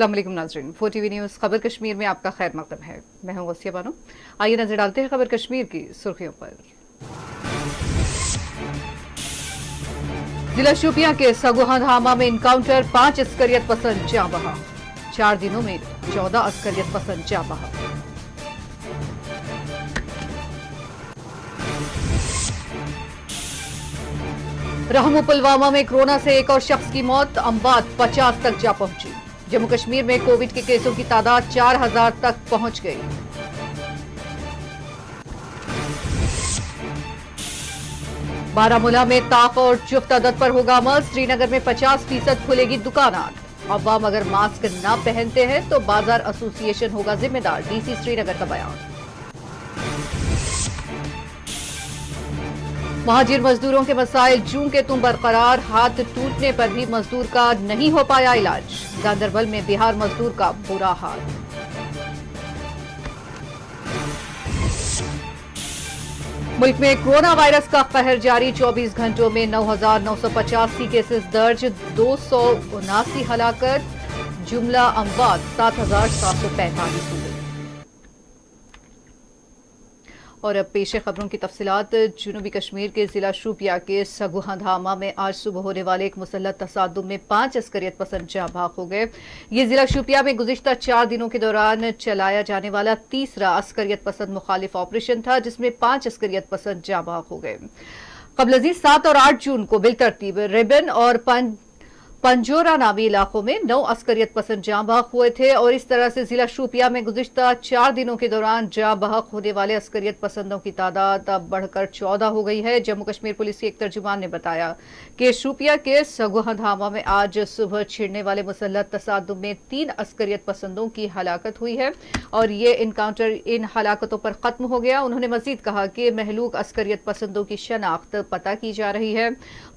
अस्सलाम वालेकुम नाज़रीन, 4TV न्यूज़ खबर कश्मीर में आपका खैर मकदम है। मैं हूं वसिया बानो। आइए नजर डालते हैं खबर कश्मीर की सुर्खियों पर। जिला शोपियां के सगुहा धामा में इनकाउंटर, 5 अस्करियत पसंद जाँ बहा। 4 दिनों में 14 अस्करियत पसंद जाँ बहा। रहमो पुलवामा में कोरोना से एक और शख्स की मौत, अमवात 50 तक जा पहुंची। जम्मू कश्मीर में कोविड के केसों की तादाद 4000 तक पहुंच गई। बारामूला में ताक और जुफ्त अदद पर होगा अमल। श्रीनगर में 50% खुलेगी दुकानात। अवाम अगर मास्क न पहनते हैं तो बाजार एसोसिएशन होगा जिम्मेदार, डीसी श्रीनगर का बयान। महाजिर मजदूरों के मसाइल जूं के तुम बरकरार, हाथ टूटने पर भी मजदूर का नहीं हो पाया इलाज। गांदरबल में बिहार मजदूर का बुरा हाल। मुल्क में कोरोना वायरस का कहर जारी, 24 घंटों में 9,985 केसेस दर्ज, 279 हलाकत, जुमला अमवात 7,745 हुए। और अब पेश खबरों की तफसीलात। जनूबी कश्मीर के जिला शोपियां के सगुहा धामा में आज सुबह होने वाले एक मुसल्लह तसादुम में 5 अस्करियत पसंद जाँ बहक हो गए। ये जिला शोपियां में गुज़िश्ता 4 दिनों के दौरान चलाया जाने वाला तीसरा अस्करियत पसंद मुखालिफ ऑपरेशन था, जिसमें 5 अस्करियत पसंद जाँ बहक हो गए। कबल 7 और 8 जून को बिलतरतीब रिबन और पंजोरा नामी इलाकों में 9 अस्करियत पसंद जाँ बहक हुए थे और इस तरह से जिला शोपियां में गुज़िश्ता 4 दिनों के दौरान जाँ बहक होने वाले अस्करियत पसंदों की तादाद अब बढ़कर 14 हो गई है। जम्मू कश्मीर पुलिस के एक तर्जुमान ने बताया कि शोपियां के सगुहा धामा में आज सुबह छिड़ने वाले मुसल्लह तसादुम में 3 अस्करियत पसंदों की हलाकत हुई है और ये इनकाउंटर इन हलाकतों पर खत्म हो गया। उन्होंने मजीद कहा कि महलूक अस्करियत पसंदों की शनाख्त पता की जा रही है।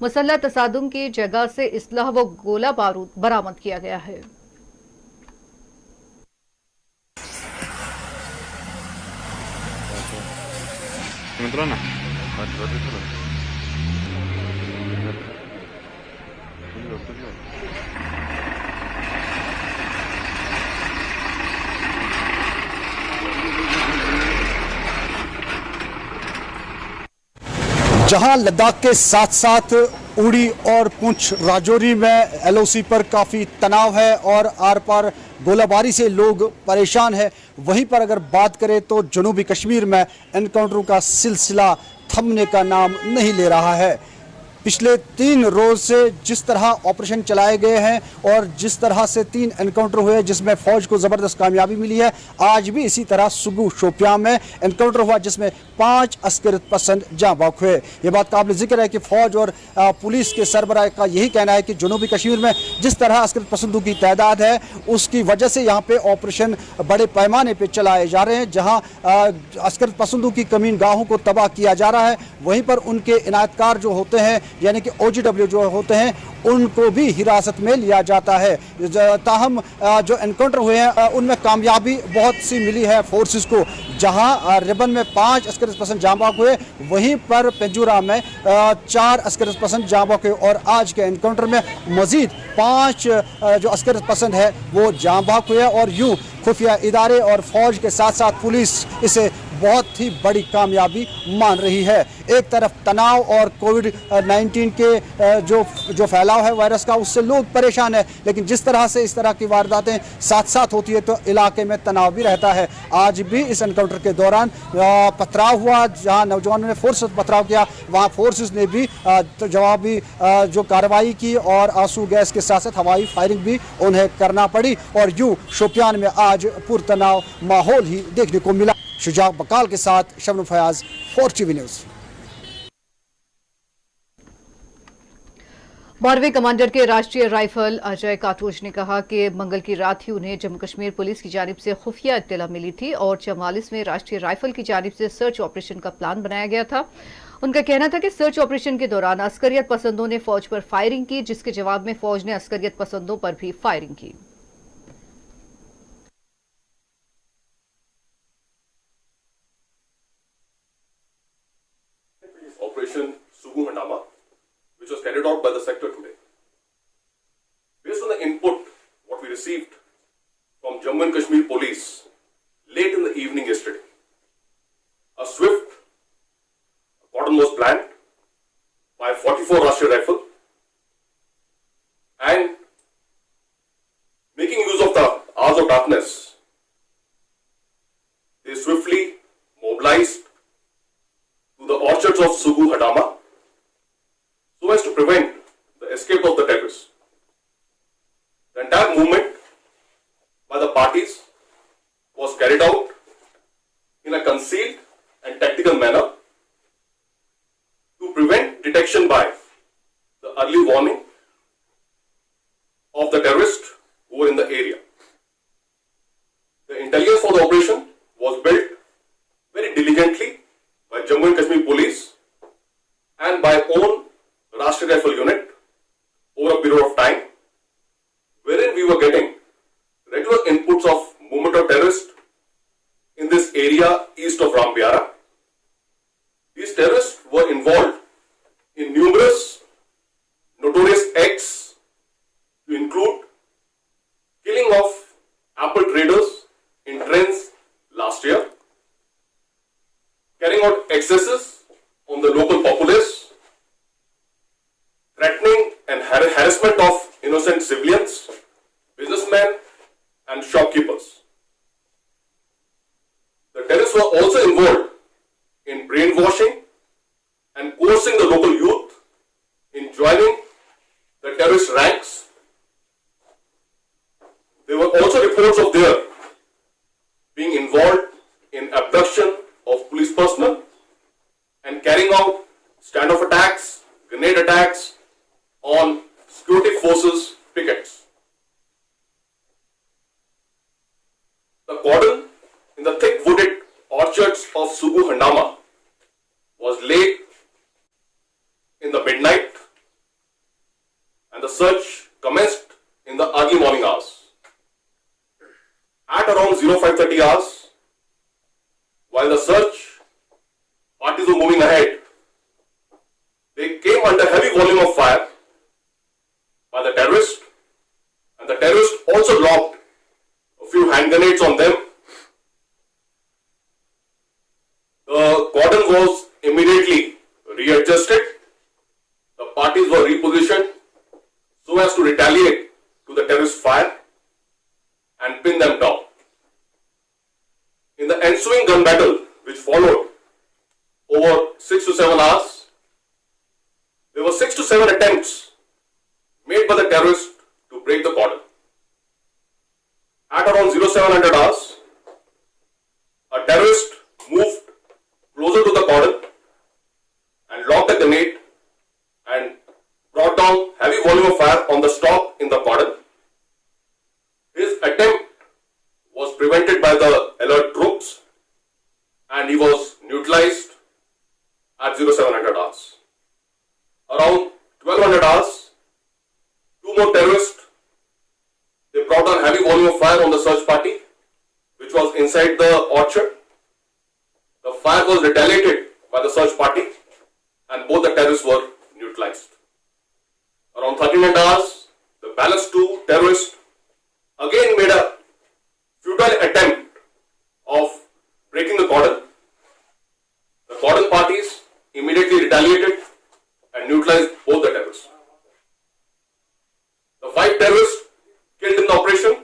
मुसल्लह तसादुम की जगह से इसलाह व गोला बारूद बरामद किया गया है। जहां लद्दाख के साथ साथ उड़ी और पुंछ राजौरी में एलओसी पर काफ़ी तनाव है और आर पार गोलाबारी से लोग परेशान हैं, वहीं पर अगर बात करें तो जनूबी कश्मीर में एनकाउंटरों का सिलसिला थमने का नाम नहीं ले रहा है। पिछले 3 रोज़ से जिस तरह ऑपरेशन चलाए गए हैं और जिस तरह से 3 एनकाउंटर हुए जिसमें फ़ौज को ज़बरदस्त कामयाबी मिली है, आज भी इसी तरह सुगु शोपियां में एनकाउंटर हुआ जिसमें 5 अस्करियत पसंद जाँ बहक हुए। ये बात काबिल ज़िक्र है कि फ़ौज और पुलिस के सरबराह का यही कहना है कि जनूबी कश्मीर में जिस तरह अस्करियत पसंदों की तादाद है उसकी वजह से यहाँ पर ऑपरेशन बड़े पैमाने पर चलाए जा रहे हैं। जहाँ अस्करियत पसंदों की कमीन गाहों को तबाह किया जा रहा है, वहीं पर उनके इनायतकार जो होते हैं यानी कि OGW जो होते हैं उनको भी हिरासत में लिया जाता है। ताहम जो एनकाउंटर हुए हैं उनमें कामयाबी बहुत सी मिली है फोर्सेस को। जहां रिबन में 5 अस्करियत पसंद जाँ बहक हुए, वहीं पर पेंजूरा में 4 अस्करियत पसंद जाँ बहक हुए और आज के एनकाउंटर में मजीद 5 जो अस्करियत पसंद है वो जाँ बहक हुए और यूँ खुफिया इदारे और फौज के साथ साथ पुलिस इसे बहुत ही बड़ी कामयाबी मान रही है। एक तरफ तनाव और कोविड-19 के जो फैलाव है वायरस का, उससे लोग परेशान है, लेकिन जिस तरह से इस तरह की वारदातें साथ साथ होती है तो इलाके में तनाव भी रहता है। आज भी इस एनकाउंटर के दौरान पथराव हुआ, जहां नौजवानों ने फोर्स पथराव किया, वहां फोर्सेस ने भी जवाबी जो कार्रवाई की और आंसू गैस के साथ साथ हवाई फायरिंग भी उन्हें करना पड़ी और यूँ शोपियान में आज पुरतनाव माहौल ही देखने को मिला। शुजा बकाल के साथ शबनम फयाज, 4TV न्यूज़। 12वें कमांडर के राष्ट्रीय राइफल अजय काटोच ने कहा कि मंगल की रात ही उन्हें जम्मू कश्मीर पुलिस की जानिब से खुफिया इत्तला मिली थी और 44 में राष्ट्रीय राइफल की जानिब से सर्च ऑपरेशन का प्लान बनाया गया था। उनका कहना था कि सर्च ऑपरेशन के दौरान अस्करियत पसंदों ने फौज पर फायरिंग की, जिसके जवाब में फौज ने अस्करियत पसंदों पर भी फायरिंग की। Operation Sugu Handama, which was carried out by the sector today. Based on the input, what we received Jammu and Kashmir police late in the evening yesterday. A swift cordon was planned by 44 Rashtriya Rifle, and making use of the hours of darkness, they swiftly mobilized to the orchards of Sugu Hadama so as to prevent the escape of the terrorists. The entire movement by the parties was carried out in a concealed and tactical manner to prevent detection by the early warning of the terrorists who were in the area. The intelligence for the operation was built very diligently by Jammu and Kashmir Police and by own Rashtriya Rifle Unit over a period of time, wherein we were getting regular inputs of movement of terrorists in this area east of Rambiara. These terrorists were involved in numerous notorious acts to include killing of apple traders in trains last year, carrying out excesses on the local populace, threatening and harassment of innocent civilians, businessmen and shopkeepers. The terrorists were also involved in brainwashing and coercing the local youth in joining the terrorist ranks. There were also reports of their being involved in abduction of police personnel and carrying out standoff attacks, grenade attacks on security forces pickets. The cordon in the thick wooded orchards of Sugu Handama was laid in the midnight, and the search commenced in the early morning hours. At around 05:30 hours, while the search parties were moving ahead, they came under heavy volume of fire by the terrorists, and the terrorists also lobbed a few hand grenades on them. The cordon was immediately readjusted. The parties were repositioned so as to retaliate to the terrorist fire and pin them down. In the ensuing gun battle, which followed over 6 to 7 hours, there were 6 to 7 attempts made by the terrorists to break the cordon. At around 0700 hours, a terrorist moved closer to the cordon and lobbed a grenade and brought down heavy volume of fire on the stock in the cordon. His attempt was prevented by the alert troops and he was neutralized at 0700 hours. Around 1200 hours, two more terrorists, they brought down heavy volume of fire on the search party which was inside the orchard. The fire was retaliated by the search party and both the terrorists were neutralized. Around 1300 hours, the balance two terrorists again made a futile attempt of breaking the cordon. The cordon parties immediately retaliated and neutralized both the terrorists. The 5 terrorists killed in the operation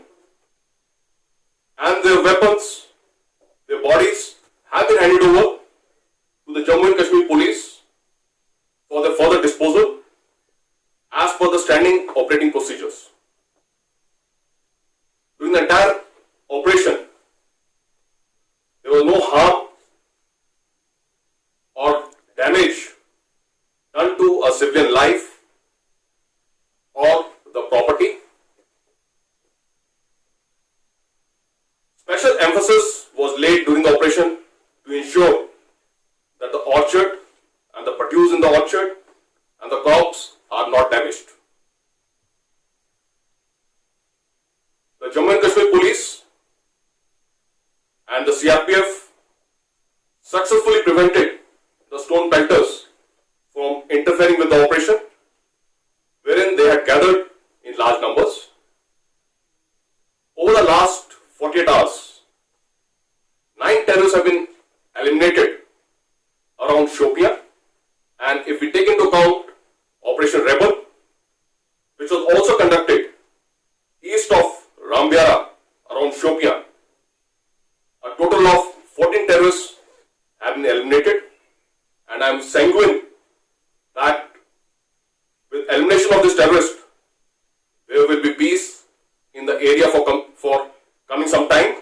and their weapons, their bodies have been handed over to the Jammu and Kashmir Police for their further disposal as per the standing operating procedures. During the entire operation, there was no harm or damage done to a civilian life or the property. Special emphasis was laid during the operation to ensure that the orchard and the produce in the orchard and the crops are not damaged. The Jammu and Kashmir Police and the CRPF successfully prevented the stone pelters from interfering with the operation, wherein they had gathered in large numbers. Over the last 48 48 hours, 9 terrorists have been eliminated around Shopia, and if we take into account Operation Rebel, which was also conducted east of Rambiara around Shopia, a total of 14 terrorists have been eliminated, and I am sanguine that with elimination of this terrorist, there will be peace in the area for coming some time.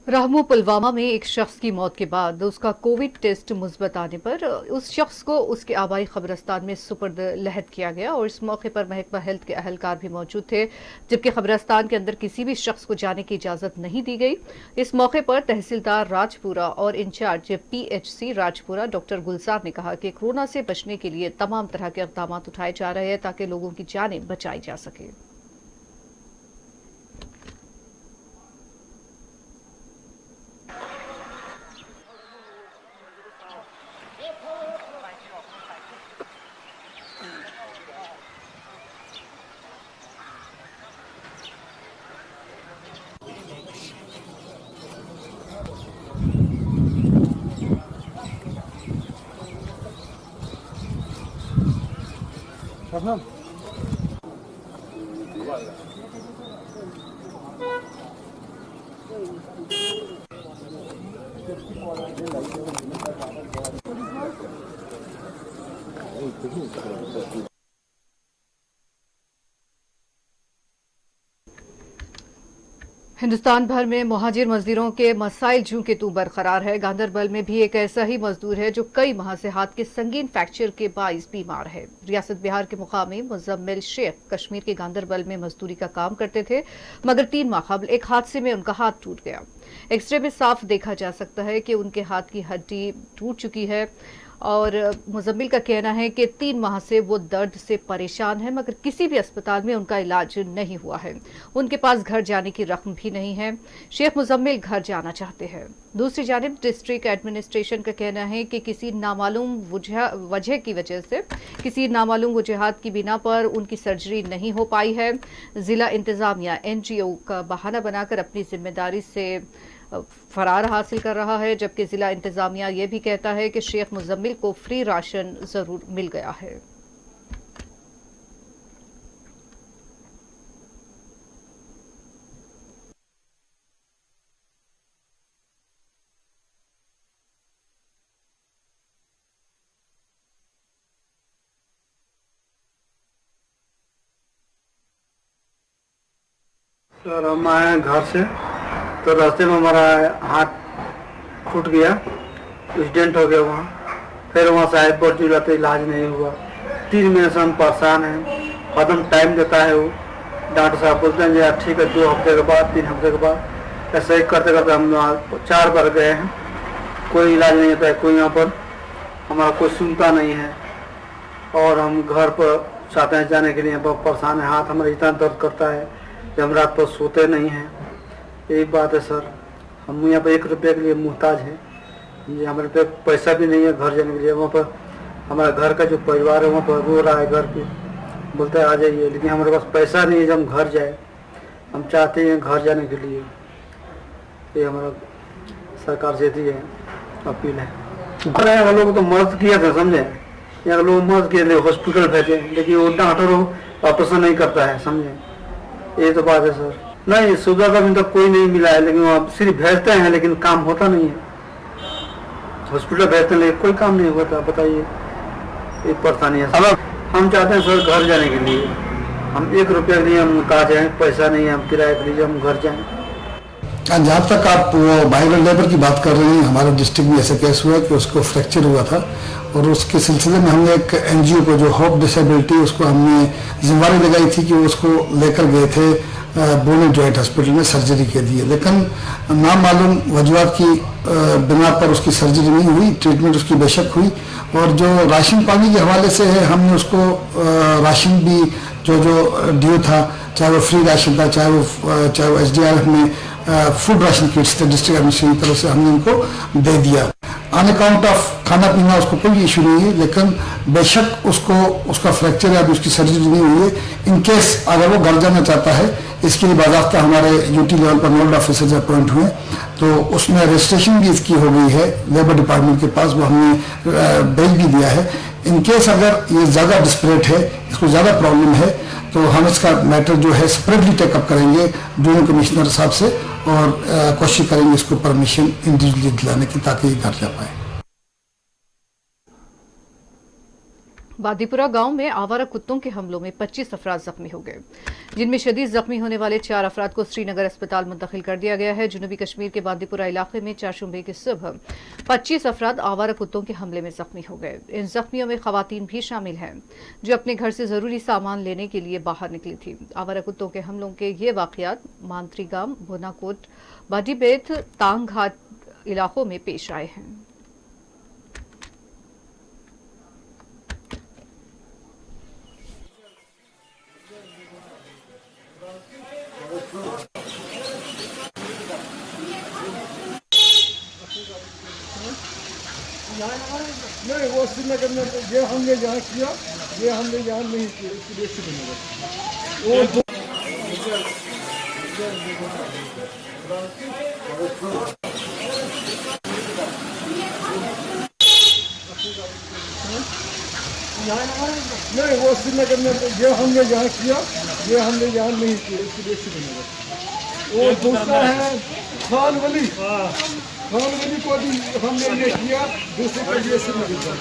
रहमू Pulwama में एक शख्स की मौत के बाद उसका Covid test मुस्बत आने पर उस शख्स को उसके आबाई खबरस्तान में सुपर्द लहद किया गया और इस मौके पर महकमा हेल्थ के अहलकार भी मौजूद थे, जबकि खबरस्तान के अंदर किसी भी शख्स को जाने की इजाजत नहीं दी गई। इस मौके पर तहसीलदार राजपुरा और इंचार्ज PHC राजपुरा डॉक्टर गुलजार ने कहा कि कोरोना से बचने के लिए तमाम तरह के इक़दाम उठाए जा रहे हैं ताकि लोगों की जानें बचाई जा सके। हिंदुस्तान भर में मुहाजिर मजदूरों के मसाइल जूं के तू बरकरार है। गांधरबल में भी एक ऐसा ही मजदूर है जो कई माह से हाथ के संगीन फ्रैक्चर के बाइस बीमार है। रियासत बिहार के मुकामी मुजम्मिल शेख कश्मीर के गांधरबल में मजदूरी का काम करते थे, मगर 3 माह कबल एक हादसे में उनका हाथ टूट गया। एक्सरे में साफ देखा जा सकता है कि उनके हाथ की हड्डी टूट चुकी है और मुजम्मिल का कहना है कि 3 माह से वो दर्द से परेशान है, मगर किसी भी अस्पताल में उनका इलाज नहीं हुआ है। उनके पास घर जाने की रकम भी नहीं है। शेख मुजम्मिल घर जाना चाहते हैं। दूसरी जानिब डिस्ट्रिक्ट एडमिनिस्ट्रेशन का कहना है कि किसी नामालूम वजह की वजह से किसी नामालूम वजूहात की बिना पर उनकी सर्जरी नहीं हो पाई है। जिला इंतजामिया NGO का बहाना बनाकर अपनी जिम्मेदारी से फरार हासिल कर रहा है, जबकि जिला इंतजामिया ये भी कहता है कि शेख मुजम्मिल को फ्री राशन जरूर मिल गया है। सर हम आए घर से तो रास्ते में हमारा हाथ फूट गया, एक्सीडेंट हो गया वहाँ। फिर वहाँ साहिबपुर जिला तो इलाज नहीं हुआ। 3 महीने से हम परेशान हैं। कदम टाइम देता है वो, डॉक्टर साहब बोलते हैं यार ठीक है 2 हफ्ते के बाद 3 हफ्ते के बाद, ऐसे ही करते करते हम 4 बार गए हैं। कोई इलाज नहीं होता है, कोई यहाँ पर हमारा कोई सुनता नहीं है और हम घर पर चाहते हैं जाने के लिए, बहुत परेशान है। हाथ हमारा इतना दर्द करता है कि हम रात पर सोते नहीं हैं। यही बात है सर, हम यहाँ पर 1 रुपये के लिए मुहताज हैं। ये हमारे पे पैसा भी नहीं है घर जाने के लिए। वहाँ पर हमारा घर का जो परिवार है वहाँ पर रो रहा है, घर पे बोलता है आ जाइए, लेकिन हमारे पास पैसा नहीं है जब हम घर जाए। हम चाहते हैं घर जाने के लिए। ये हमारा सरकार से यही है अपील है। यहाँ लोग तो मदद किया था, समझे, यहाँ लोग मदद किए हॉस्पिटल भेजे, लेकिन वो डॉक्टर ऑपरेशन नहीं करता है, समझे। ये तो बात है सर। नहीं सुविधा का अभी तक कोई नहीं मिला है, लेकिन वहाँ सिर्फ भेजते हैं लेकिन काम होता नहीं है। हॉस्पिटल भेजते हैं लेकिन कोई काम नहीं होता। बताइए, ये परेशानी है। अब हम चाहते हैं सर घर जाने के लिए। हम 1 रुपये के लिए हम मुहताज हैं, पैसा नहीं है, हम किराए के लिए हम घर जाएं। जहाँ तक आप वो माइग्रेंट लेबर की बात कर रहे हैं, हमारे डिस्ट्रिक्ट में ऐसा केस हुआ कि उसको फ्रैक्चर हुआ था और उसके सिलसिले में हमने एक NGO को जो होप डिसेबिलिटी, उसको हमने जिम्मेदारी लगाई थी कि उसको लेकर गए थे बोनी जॉइंट हॉस्पिटल में सर्जरी के लिए, लेकिन नामालूम वजूहात की बिना पर उसकी सर्जरी नहीं हुई। ट्रीटमेंट उसकी बेशक हुई और जो राशन पानी के हवाले से है, हमने उसको राशन भी जो ड्यू था, चाहे वो फ्री राशन था, चाहे वो SDRF में फूड राशन किट्स थे, डिस्ट्रिक्ट एडमिनिस्ट्रेशन की तरफ से हमने उनको दे दिया। ऑन अकाउंट ऑफ खाना पीना उसको कोई इशू नहीं है, लेकिन बेशक उसका फ्रैक्चर या उसकी सर्जरी नहीं हुई है। इन केस अगर वो घर जाना चाहता है, इसके लिए बाकायदा हमारे यूटी लेवल पर नोडल ऑफिसर्स अपॉइंट हुए, तो उसमें रजिस्ट्रेशन भी इसकी हो गई है लेबर डिपार्टमेंट के पास, वो हमने भेज भी दिया है। इन केस अगर ये ज़्यादा डिस्परेट है, इसको ज़्यादा प्रॉब्लम है, तो हम इसका मैटर जो है सेपरेटली टेकअप करेंगे जूनियर कमिश्नर साहब से, और कोशिश करेंगे इसको परमिशन इंडिविजुअली दिलाने की ताकि ये घर जा पाए। बादीपुरा गांव में आवारा कुत्तों के हमलों में 25 अफराद जख्मी हो गए, जिनमें शदीद जख्मी होने वाले 4 अफराद को श्रीनगर अस्पताल मुंतकिल कर दिया गया है। जनूबी कश्मीर के बादीपुरा इलाके में चारशंबे की सुबह 25 अफराद आवारा कुत्तों के हमले में जख्मी हो गए। इन जख्मियों में खवातीन भी शामिल हैं जो अपने घर से जरूरी सामान लेने के लिए बाहर निकली थी। आवारा कुत्तों के हमलों के ये वाकयात मांत्रीगाम, बोनाकोट, बाडीबेत, तांग घाट इलाकों में पेश आए हैं। नहीं, वो श्रीनगर में ये हमने यहाँ किया, ये हमने यहाँ नहीं किया, इसलिए श्रीनगर वो नहीं, वो श्रीनगर में ये हमने यहाँ किया, ये हमने यहाँ नहीं किया, इसलिए श्रीनगर वो दूसरा है खान वली को भी हमने ये किया, दूसरे को ये श्रीनगर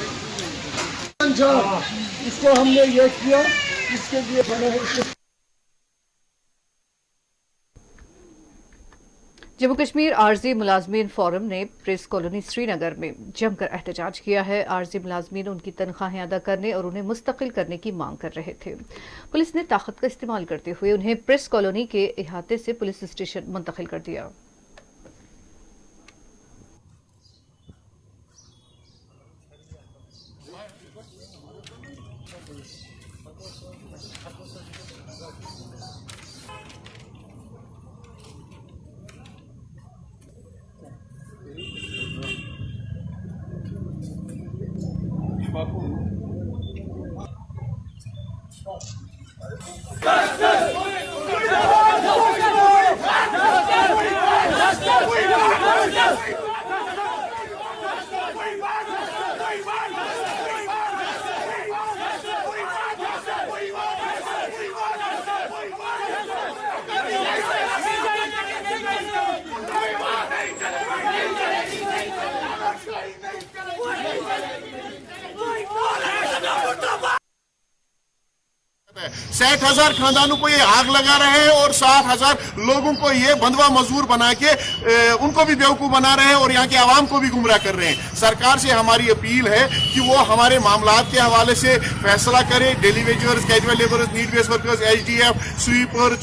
इसको हमने ये किया, इसके लिए बना है। जम्मू कश्मीर आरजी मुलाजमीन फोरम ने प्रेस कॉलोनी श्रीनगर में जमकर एहतजाज किया है। आरजी मुलाजमीन उनकी तनख्वाहें अदा करने और उन्हें मुस्तकिल करने की मांग कर रहे थे। पुलिस ने ताकत का इस्तेमाल करते हुए उन्हें प्रेस कॉलोनी के इहाते से पुलिस स्टेशन मुंतकिल कर दिया। साठ 60,000 खानदानों को ये आग लगा रहे हैं और 60,000 लोगों को ये बंधवा मजदूर बना के उनको भी बेवकूफ बना रहे हैं और यहाँ के आवाम को भी गुमराह कर रहे हैं। सरकार से हमारी अपील है कि वो हमारे मामलात के हवाले से फैसला करे। Daily wagers, casual labourers, need based workers, HDF, sweeper,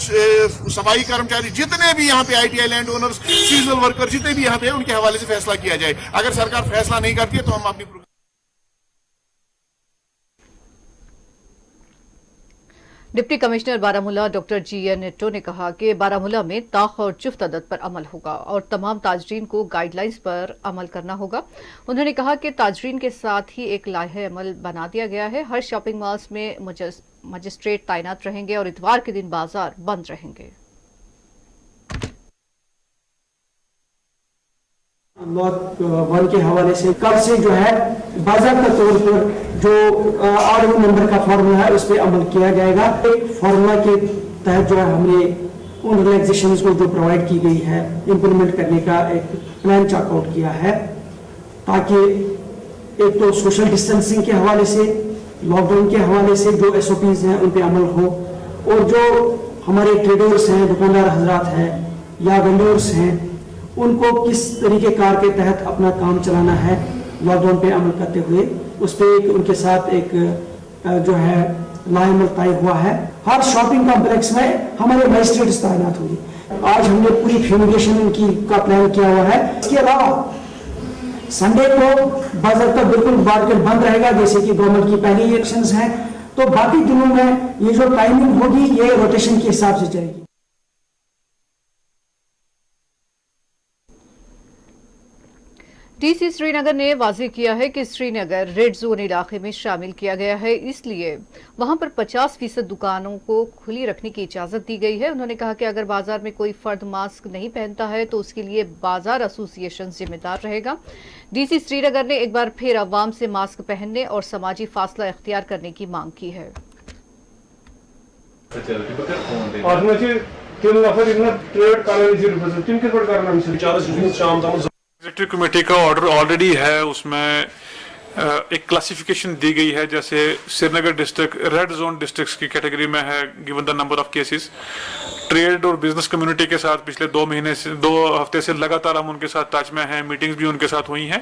सफाई कर्मचारी, जितने भी यहाँ पे ITI land owners, seasonal worker जितने भी यहाँ पे उनके हवाले से फैसला किया जाए। अगर सरकार फैसला नहीं करती है तो हम अपनी deputy commissioner Baramulla doctor GN Nitto ने कहा कि बारामूला में ताख और जुफ्त अदद पर अमल होगा और तमाम ताजरीन को गाइडलाइंस पर अमल करना होगा। उन्होंने कहा कि ताजरीन के साथ ही एक लाहे अमल बना दिया गया है। हर शॉपिंग मॉल्स में मजिस्ट्रेट तैनात रहेंगे और इतवार के दिन बाजार बंद रहेंगे। नॉर्थ 1 के हवाले से कल से जो है बाज़ाब्ता तौर पर जो आरओ नंबर का फार्मूला है उस पर अमल किया जाएगा। एक फार्मूला के तहत जो है हमने उन रिलैक्सेशंस को जो प्रोवाइड की गई है इम्प्लीमेंट करने का एक प्लान चेकआउट किया है, ताकि एक तो सोशल डिस्टेंसिंग के हवाले से, लॉकडाउन के हवाले से जो SOPs हैं उन पर अमल हो, और जो हमारे ट्रेडर्स हैं, दुकानदार हजरात हैं या वेंडर्स हैं, उनको किस तरीके कार के तहत अपना काम चलाना है लॉकडाउन पे अमल करते हुए, उस पर उनके साथ एक जो है लाइमल तय हुआ है। हर शॉपिंग कॉम्प्लेक्स में हमारे मजिस्ट्रेट्स तैनात होंगे। आज हमने पूरी फ्यूमिगेशन इनकी का प्लान किया हुआ है। इसके अलावा संडे को बाज़ाब्ता बिल्कुल मार्केट बंद रहेगा, जैसे कि गवर्नमेंट की पहली एक्शंस हैं। तो बाकी दिनों में ये जो टाइमिंग होगी ये रोटेशन के हिसाब से चलेगी। डीसी श्रीनगर ने वाज़ेह किया है कि श्रीनगर रेड जोन इलाके में शामिल किया गया है, इसलिए वहां पर 50% दुकानों को खुली रखने की इजाजत दी गई है। उन्होंने कहा कि अगर बाजार में कोई फर्द मास्क नहीं पहनता है तो उसके लिए बाजार एसोसिएशन जिम्मेदार रहेगा। डीसी श्रीनगर ने एक बार फिर अवाम से मास्क पहनने और समाजी फासला इख्तियार करने की मांग की है। एग्जीक्यूटिव कमेटी का ऑर्डर ऑलरेडी है, उसमें एक क्लासिफिकेशन दी गई है। जैसे Srinagar district red zone districts की कैटेगरी में है given the number of cases. Trade और बिजनेस कम्युनिटी के साथ पिछले 2 हफ्ते से लगातार हम उनके साथ टच में हैं, मीटिंग्स भी उनके साथ हुई हैं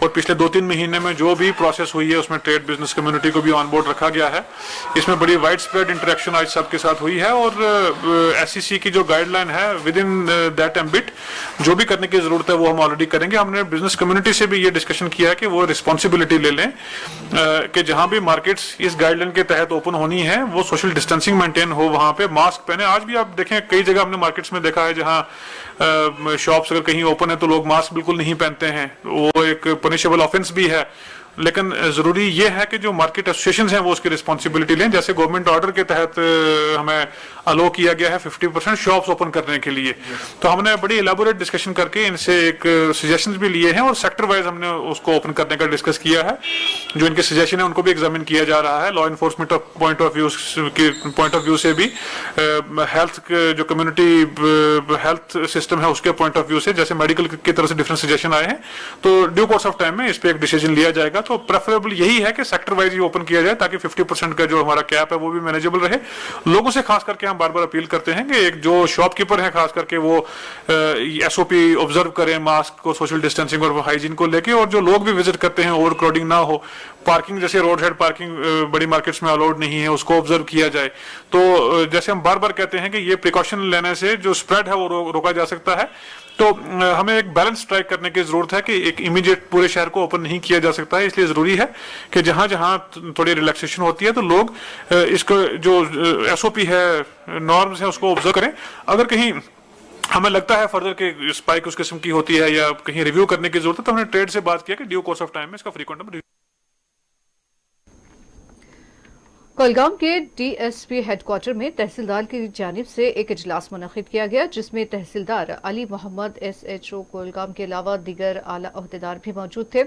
और पिछले 2-3 महीने में जो भी प्रोसेस हुई है उसमें ट्रेड बिजनेस कम्युनिटी को भी ऑन बोर्ड रखा गया है। इसमें बड़ी वाइड स्प्रेड इंटरेक्शन आज सबके साथ हुई है और SEC की जो गाइडलाइन है विद इन दैट एम्बिट जो भी करने की जरूरत है वो हम ऑलरेडी करेंगे। हमने बिजनेस कम्युनिटी से भी ये डिस्कशन किया है कि वो रिस्पॉन्सिबिलिटी ले लें कि जहां भी मार्केट्स इस गाइडलाइन के तहत ओपन होनी है वो सोशल डिस्टेंसिंग मेंटेन हो, वहां पे मास्क पहने। आज भी आप देखें कई जगह हमने मार्केट्स में देखा है जहां शॉप्स अगर कहीं ओपन है तो लोग मास्क बिल्कुल नहीं पहनते हैं, वो एक पनिशेबल ऑफेंस भी है। लेकिन जरूरी ये है कि जो मार्केट एसोसिएशन हैं वो उसकी रिस्पॉन्सिबिलिटी लें। जैसे गवर्नमेंट ऑर्डर के तहत हमें अलो किया गया है 50% शॉप्स ओपन करने के लिए, तो हमने बड़ी इलेबोरेट डिस्कशन करके इनसे एक सजेशंस भी लिए हैं और सेक्टर वाइज हमने उसको ओपन करने का डिस्कस किया है। जो इनके सजेशन है उनको भी एग्जामिन किया जा रहा है। Law enforcement point of view से भी, हेल्थ जो कम्युनिटी हेल्थ सिस्टम है उसके पॉइंट ऑफ व्यू से, जैसे मेडिकल की तरफ से डिफरेंट सजेशन आए हैं, तो ड्यू कोर्स ऑफ टाइम में इस पर एक डिसीजन लिया जाएगा। तो प्रेफरेबल यही है कि सेक्टर वाइज ही ओपन किया जाए ताकि 50% का जो हमारा कैप है वो भी मैनेजेबल रहे। लोगों से खास करके हम बार बार अपील करते हैं कि एक जो शॉपकीपर है खास करके वो SOP ऑब्जर्व करें, मास्क और सोशल डिस्टेंसिंग और हाइजीन को लेके, और जो लोग भी विजिट करते हैं ओवर क्राउडिंग ना हो। पार्किंग जैसे रोड साइड पार्किंग बड़ी मार्केट्स में अलाउड नहीं है, उसको ऑब्जर्व किया जाए। तो जैसे हम बार बार कहते हैं कि ये प्रिकॉशन लेने से जो स्प्रेड है वो रोका जा सकता है। तो हमें एक बैलेंस स्ट्राइक करने की जरूरत है कि एक इमीडिएट पूरे शहर को ओपन नहीं किया जा सकता है, इसलिए जरूरी है कि जहां जहां थोड़ी रिलैक्सेशन होती है तो लोग इसको जो SOP है, नॉर्म्स है, उसको ऑब्जर्व करें। अगर कहीं हमें लगता है फर्दर के स्पाइक उस किस्म की होती है या कहीं रिव्यू करने की जरूरत है तो हमने ट्रेड से बात किया कि ड्यू कोर्स ऑफ टाइम में इसका फ्रीक्वेंट। कुलगाम के DSP हेडक्वार्टर में तहसीलदार की जानिब से एक इजलास मुनक्किद किया गया जिसमें तहसीलदार अली मोहम्मद SHO कुलगाम के अलावा दीगर आला अहदेदार भी मौजूद थे।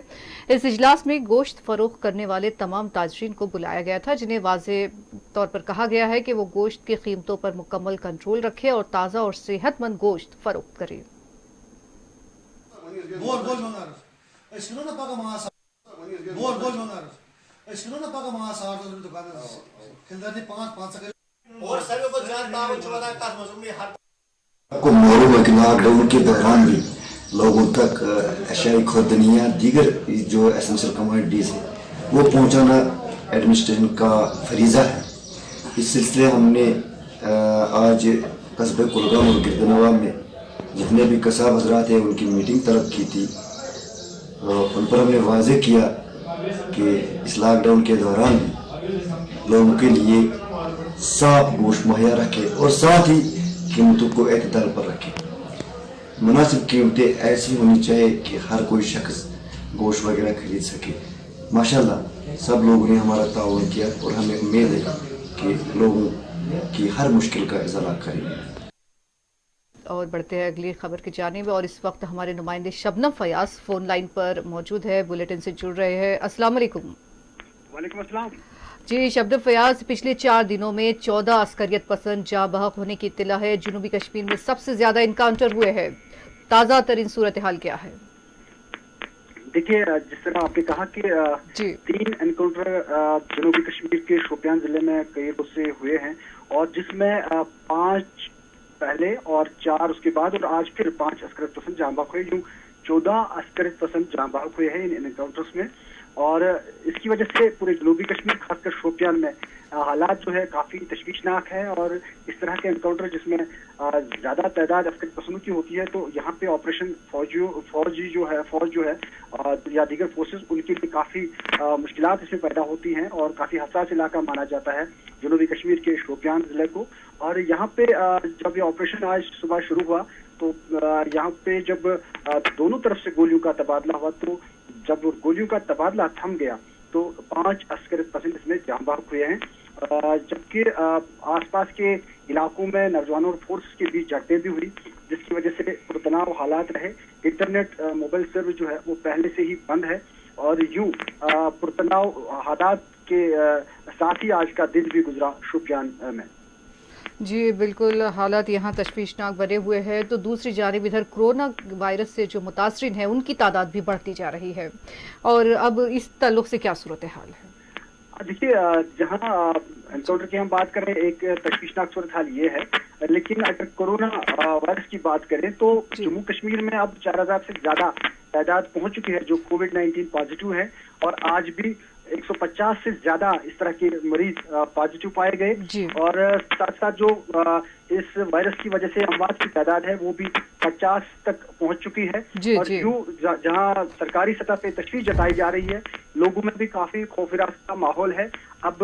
इस इजलास में गोश्त फरोख्त करने वाले तमाम ताजरीन को बुलाया गया था, जिन्हें वाज़ेह तौर पर कहा गया है कि वो गोश्त की कीमतों पर मुकम्मल कंट्रोल रखे और ताज़ा और सेहतमंद गोश्त फरोख्त करे। आपको मालूम है कि लॉकडाउन के दौरान भी लोगों तक अशाई खुर्दनियाँ दीगर जो एसेंशियल कमोडिटीज है वो पहुँचाना एडमिनिस्ट्रेशन का फरीज़ा है। इस सिलसिले हमने आज कस्बे कुलगाम और गिरदनवा में जितने भी कसाब हजरात हैं उनकी मीटिंग तलब की थी। उन पर हमने वाज़ेह किया कि इस लॉकडाउन के दौरान लोगों के लिए साफ गोश्त मुहैया रखें और साथ ही कीमतों को एतदाल पर रखें। मुनासिब कीमतें ऐसी होनी चाहिए कि हर कोई शख्स गोश्त वगैरह खरीद सके। माशाल्लाह सब लोगों ने हमारा ताउन किया और हमें उम्मीद है कि लोगों की हर मुश्किल का इज़ाला करेंगे। और बढ़ते हैं अगली खबर की जानिब और इस वक्त हमारे नुमाइंदे शबनम फयाज फोन लाइन पर मौजूद है, बुलेटिन से जुड़ रहे हैं। अस्सलाम वालेकुम। वालेकुम अस्सलाम जी शबनम फयाज, पिछले 4 दिनों में 14 अस्करियत पसंद जाँ बहक होने की इत्तला है। जनूबी कश्मीर में सबसे ज्यादा इनकाउंटर हुए हैं, ताज़ा तरीन सूरत हाल क्या है? देखिए, जिस तरह आपने कहा कि 3 एनकाउंटर जनूबी कश्मीर के शोपियान जिले में कई रोज से हुए हैं और जिसमें 5 पहले और 4 उसके बाद और आज फिर 5 अस्करियत पसंद जाँ बहक हुए। यूं 14 अस्करियत पसंद जाँ बहक हुए हैं इन एनकाउंटर्स में और इसकी वजह से पूरे जनूबी कश्मीर खासकर शोपियान में हालात जो है काफी तशवीशनाक है। और इस तरह के एनकाउंटर जिसमें ज्यादा तादाद अस्करियत पसंदों की होती है तो यहाँ पे ऑपरेशन फौज जो है या दीगर फोर्सेस उनके लिए काफी मुश्किलात इसमें पैदा होती हैं और काफी हसास इलाका माना जाता है जनूबी कश्मीर के शोपियान जिले को। और यहाँ पे जब ये ऑपरेशन आज सुबह शुरू हुआ तो यहाँ पे जब दोनों तरफ से गोलियों का तबादला हुआ, तो जब गोलियों का तबादला थम गया तो 5 अस्करित पसंद इसमें जान बाहक हुए हैं, जबकि आसपास के इलाकों में नौजवानों और फोर्स के बीच झड़पें भी हुई, जिसकी वजह से पुरतनाव हालात रहे। इंटरनेट मोबाइल सर्विस जो है वो पहले से ही बंद है और यूं पुरतनाव हालात के साथ ही आज का दिन भी गुजरा शोपियान में। जी बिल्कुल, हालात यहाँ तशवीशनाक बने हुए हैं। तो दूसरी जानिब इधर कोरोना वायरस से जो मुतासरीन है उनकी तादाद भी बढ़ती जा रही है, और अब इस ताल्लुक से क्या सूरत हाल है? देखिए, जहाँ एनकाउंटर की हम बात करें, एक तशवीशनाक सूरत हाल ये है, लेकिन अगर कोरोना वायरस की बात करें तो जम्मू कश्मीर में अब 4000 से ज्यादा तादाद पहुंच चुकी है जो कोविड-19 पॉजिटिव है, और आज भी 150 से ज्यादा इस तरह के मरीज पॉजिटिव पाए गए, और साथ साथ जो इस वायरस की वजह से अमवात की तादाद है वो भी 50 तक पहुंच चुकी है। और यूं जहां सरकारी सतह पे तशवीश जताई जा रही है, लोगों में भी काफी खौफराज का माहौल है। अब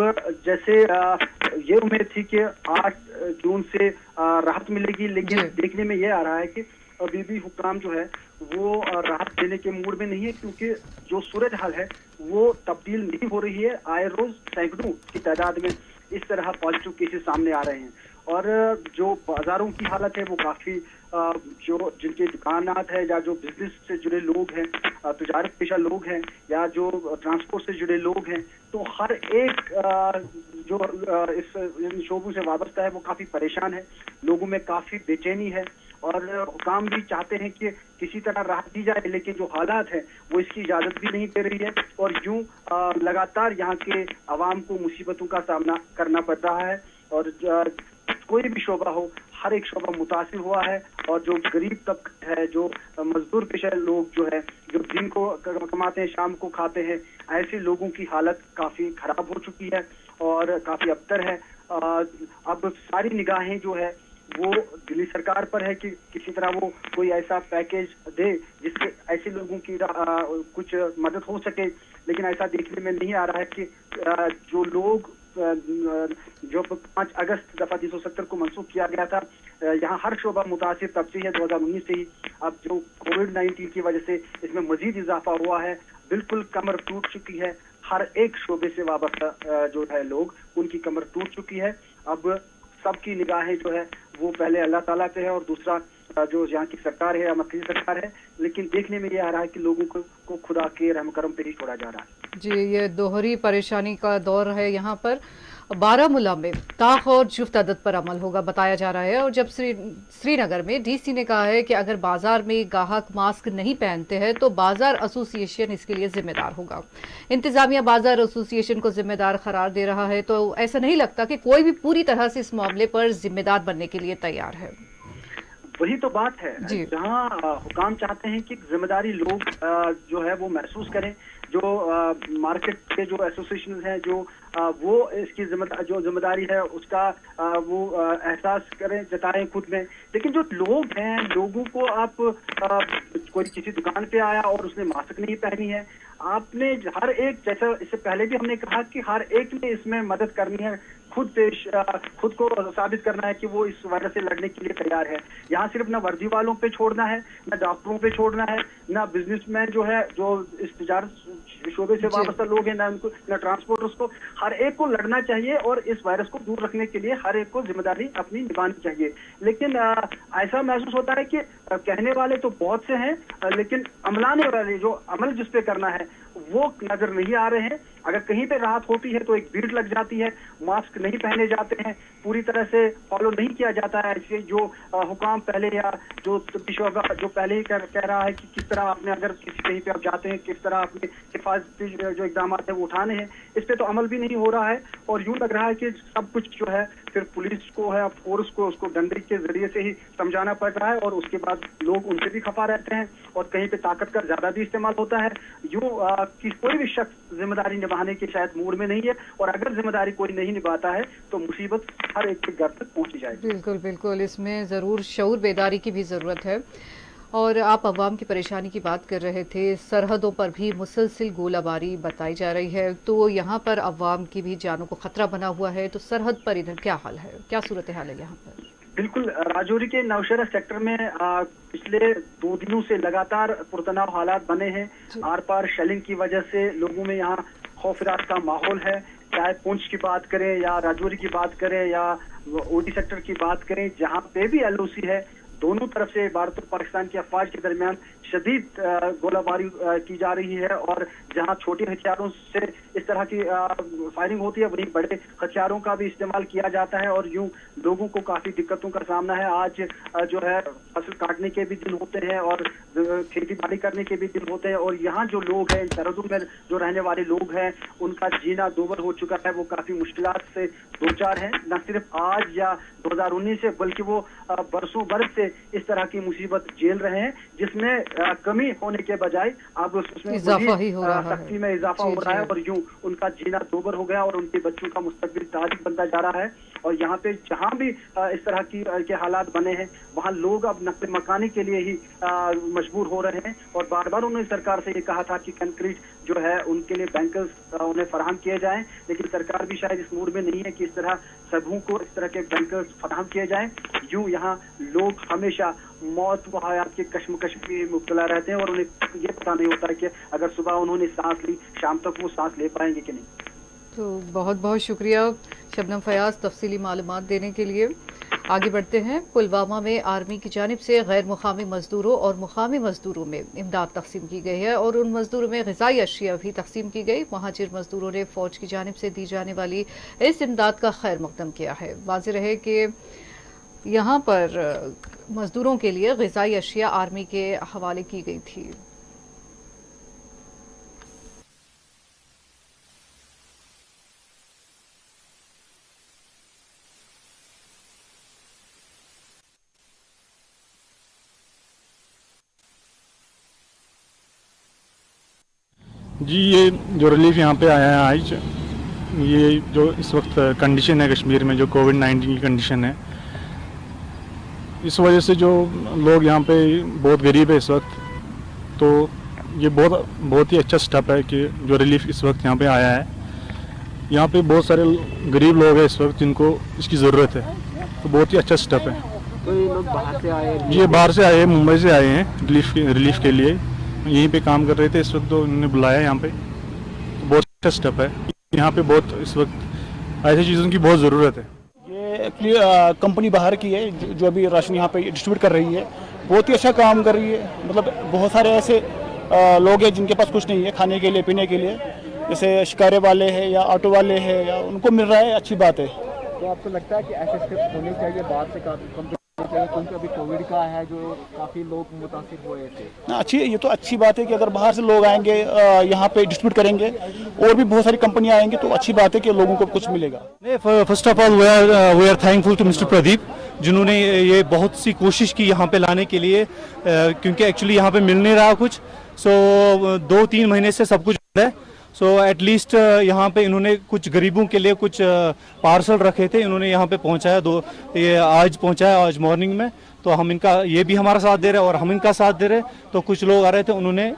जैसे ये उम्मीद थी कि 8 जून से राहत मिलेगी, लेकिन देखने में ये आ रहा है कि अभी भी हुक्काम जो है वो राहत देने के मूड में नहीं है, क्योंकि जो सूरत हाल है वो तब्दील नहीं हो रही है। आए रोज सैकड़ों की तादाद में इस तरह पॉजिटिव केसेस सामने आ रहे हैं, और जो बाजारों की हालत है वो काफी जो जिनके दुकानात है या जो बिजनेस से जुड़े लोग हैं, तजारत पेशा लोग हैं, या जो ट्रांसपोर्ट से जुड़े लोग हैं, तो हर एक जो इन शोबों से वाबस्ता है वो काफी परेशान है। लोगों में काफी बेचैनी है, और हुकाम भी चाहते हैं कि किसी तरह राहत दी जाए, लेकिन जो हालात है वो इसकी इजाजत भी नहीं दे रही है, और यूं लगातार यहाँ के अवाम को मुसीबतों का सामना करना पड़ रहा है। और कोई भी शोबा हो, हर एक शोबा मुतासिर हुआ है, और जो गरीब तबका है, जो मजदूर पेशा लोग जो है, जो दिन को कमाते हैं शाम को खाते हैं, ऐसे लोगों की हालत काफी खराब हो चुकी है और काफी अबतर है। अब सारी निगाहें जो है वो दिल्ली सरकार पर है कि किसी तरह वो कोई ऐसा पैकेज दे जिससे ऐसे लोगों की कुछ मदद हो सके, लेकिन ऐसा देखने में नहीं आ रहा है कि जो लोग जो 5 अगस्त दफा 370 को मंसूख किया गया था, यहाँ हर शोबा मुतासिर तब से है 2019 से ही। अब जो कोविड-19 की वजह से इसमें मजीद इजाफा हुआ है, बिल्कुल कमर टूट चुकी है। हर एक शोबे से वाबस्ता जो है लोग, उनकी कमर टूट चुकी है। अब सबकी निगाहें जो है वो पहले अल्लाह ताला पे है, और दूसरा जो यहाँ की सरकार है या मरकजी सरकार है, लेकिन देखने में ये आ रहा है कि लोगों को खुदा के रहम करम पे ही छोड़ा जा रहा है। जी, ये दोहरी परेशानी का दौर है यहाँ पर। बारामूला में ताख और जुफ्त अदद पर अमल होगा बताया जा रहा है, और जब श्रीनगर में डीसी ने कहा है कि अगर बाजार में गाहक मास्क नहीं पहनते हैं तो बाजार एसोसिएशन इसके लिए जिम्मेदार होगा। इंतजामिया बाजार एसोसिएशन को जिम्मेदार करार दे रहा है, तो ऐसा नहीं लगता कि कोई भी पूरी तरह से इस मामले पर जिम्मेदार बनने के लिए तैयार है। वही तो बात है, जहाँ हुकाम चाहते हैं कि जिम्मेदारी लोग जो है वो महसूस करें, जो मार्केट के जो एसोसिएशन हैं जो वो इसकी जो जिम्मेदारी है उसका वो एहसास करें, जताएं खुद में। लेकिन जो लोग हैं, लोगों को आप कोई किसी दुकान पे आया और उसने मास्क नहीं पहनी है, आपने हर एक, जैसा इससे पहले भी हमने कहा कि हर एक ने इसमें मदद करनी है, खुद को साबित करना है कि वो इस वायरस से लड़ने के लिए तैयार है। यहाँ सिर्फ ना वर्दी वालों पे छोड़ना है, ना डॉक्टरों पे छोड़ना है, ना बिजनेसमैन जो है, जो इस तिजारत शोबे से वाबस्ता लोग हैं, ना ट्रांसपोर्टर्स को, हर एक को लड़ना चाहिए और इस वायरस को दूर रखने के लिए हर एक को जिम्मेदारी अपनी निभानी चाहिए। लेकिन ऐसा महसूस होता है कि कहने वाले तो बहुत से हैं, लेकिन अमलाने वाले, जो अमल जिस पे करना है वो नजर नहीं आ रहे हैं। अगर कहीं पे राहत होती है तो एक भीड़ लग जाती है, मास्क नहीं पहने जाते हैं, पूरी तरह से फॉलो नहीं किया जाता है। इससे जो हुकाम पहले, या जो जो पहले ही कह रहा है कि किस तरह आपने, अगर किसी कहीं पे आप जाते हैं, किस तरह आपने हिफाजती जो इकदाम है वो उठाने हैं, इस पे तो अमल भी नहीं हो रहा है। और यूं लग रहा है कि सब कुछ जो है फिर पुलिस को है, फोर्स को, उसको डंडे के जरिए से ही समझाना पड़ रहा है, और उसके बाद लोग उनसे भी खफा रहते हैं, और कहीं पे ताकत का ज्यादा भी इस्तेमाल होता है। यूं कि कोई भी शख्स जिम्मेदारी निभाने के शायद मूड में नहीं है, और अगर जिम्मेदारी कोई नहीं निभाता है तो मुसीबत हर एक के घर तक पहुंची जाएगी। बिल्कुल बिल्कुल, इसमें जरूर शऊर बेदारी की भी जरूरत है। और आप अवाम की परेशानी की बात कर रहे थे, सरहदों पर भी मुसलसिल गोलाबारी बताई जा रही है, तो यहाँ पर अवाम की भी जानों को खतरा बना हुआ है। तो सरहद पर इधर क्या हाल है, क्या सूरत हाल है यहाँ पर? बिल्कुल, राजौरी के नौशहरा सेक्टर में पिछले 2 दिनों से लगातार पुरतनाव हालात बने हैं। आर पार शेलिंग की वजह से लोगों में यहाँ खौफरात का माहौल है। चाहे पुंछ की बात करें या राजौरी की बात करें या ओडी सेक्टर की बात करें, जहाँ पे भी LOC है, दोनों तरफ से भारत और पाकिस्तान की अफवाज के दरमियान शदीद गोलाबारी की जा रही है। और जहां छोटे हथियारों से इस तरह की फायरिंग होती है, वहीं बड़े हथियारों का भी इस्तेमाल किया जाता है और यूं लोगों को काफी दिक्कतों का सामना है। आज जो है फसल काटने के भी दिन होते हैं और खेती बाड़ी करने के भी दिन होते हैं, और यहाँ जो लोग हैं, सरहदों में जो रहने वाले लोग हैं, उनका जीना दोबर हो चुका है। वो काफी मुश्किलात से दो चार हैं, न सिर्फ आज या 2019 से, बल्कि वो बरसों बरस से इस तरह की मुसीबत झेल रहे हैं, जिसमें कमी होने के बजाय अब उसमें इजाफा ही हो रहा है, सख्ती में इजाफा हो रहा है और यूं उनका जीना दोबर हो गया और उनके बच्चों का मुस्तकबिल तारीख बनता जा रहा है। और यहाँ पे जहाँ भी इस तरह की के हालात बने हैं, वहाँ लोग अब नक़्ल मकानी के लिए ही मजबूर हो रहे हैं। और बार बार उन्होंने सरकार से ये कहा था कि कंक्रीट जो है उनके लिए बैंकर्स उन्हें फराहम किए जाएं, लेकिन सरकार भी शायद इस मूड में नहीं है कि इस तरह सबों को इस तरह के बैंकर्स फराहम किए जाएं। यूं यहाँ लोग हमेशा मौत व हयात के कश्मकश में मुब्तला रहते हैं और उन्हें ये पता नहीं होता कि अगर सुबह उन्होंने सांस ली, शाम तक वो सांस ले पाएंगे कि नहीं। तो बहुत बहुत शुक्रिया शबनम फयाज तफसीली मालूमात देने के लिए। आगे बढ़ते हैं। पुलवामा में आर्मी की जानिब से गैर मुकामी मजदूरों और मुकामी मजदूरों में इमदाद तकसीम की गई है और उन मजदूरों में ग़िज़ाई अशिया भी तकसीम की गई। महाजिर मजदूरों ने फ़ौज की जानिब से दी जाने वाली इस इमदाद का खैर मकदम किया है। वाज़ेह रहे कि यहाँ पर मजदूरों के लिए ग़िज़ाई अशिया आर्मी के हवाले की गई थी। जी, ये जो रिलीफ यहाँ पे आया है आज, ये जो इस वक्त कंडीशन है कश्मीर में, जो कोविड-19 की कंडीशन है, इस वजह से जो लोग यहाँ पे बहुत गरीब है इस वक्त, तो ये बहुत ही अच्छा स्टेप है कि जो रिलीफ इस वक्त यहाँ पे आया है। यहाँ पे बहुत सारे गरीब लोग हैं इस वक्त जिनको इसकी ज़रूरत है, तो बहुत ही अच्छा स्टेप है। तो ये लोग बाहर से आए? ये बाहर से आए हैं, मुंबई से आए हैं रिलीफ के लिए, यहीं पे काम कर रहे थे इस वक्त, तो उन्होंने बुलाया यहाँ पे। तो बहुत अच्छा स्टेप है। यहाँ पे बहुत इस वक्त ऐसी चीज़ों की बहुत ज़रूरत है। ये एक्चुअली कंपनी बाहर की है जो अभी राशन यहाँ पे डिस्ट्रीब्यूट कर रही है, बहुत ही अच्छा काम कर रही है। मतलब बहुत सारे ऐसे लोग हैं जिनके पास कुछ नहीं है खाने के लिए, पीने के लिए, जैसे शिकारे वाले हैं या ऑटो वाले हैं, या उनको मिल रहा है, अच्छी बात है। तो आपको लगता है कि ऐसे स्टेप्स होने चाहिए बाहर से कंपनी, क्योंकि अभी कोविड का है जो काफ़ी लोग मुतासिर हुए थे? अच्छी, ये तो अच्छी बात है कि अगर बाहर से लोग आएंगे यहाँ पे डिस्ट्रीब्यूट करेंगे और भी बहुत सारी कंपनियां आएंगी, तो अच्छी बात है कि लोगों को कुछ मिलेगा। First of all we are thankful to mister Pradeep, जिन्होंने ये बहुत सी कोशिश की यहाँ पे लाने के लिए, क्योंकि एक्चुअली यहाँ पे मिल नहीं रहा कुछ। सो 2-3 महीने से सब कुछ है। सो एटलीस्ट यहाँ पे इन्होंने कुछ गरीबों के लिए कुछ पार्सल रखे थे, इन्होंने यहाँ पे पहुँचाया। ये आज पहुँचाया, आज मॉर्निंग में। तो हम इनका, ये भी हमारा साथ दे रहे हैं और हम इनका साथ दे रहे। तो कुछ लोग आ रहे थे, उन्होंने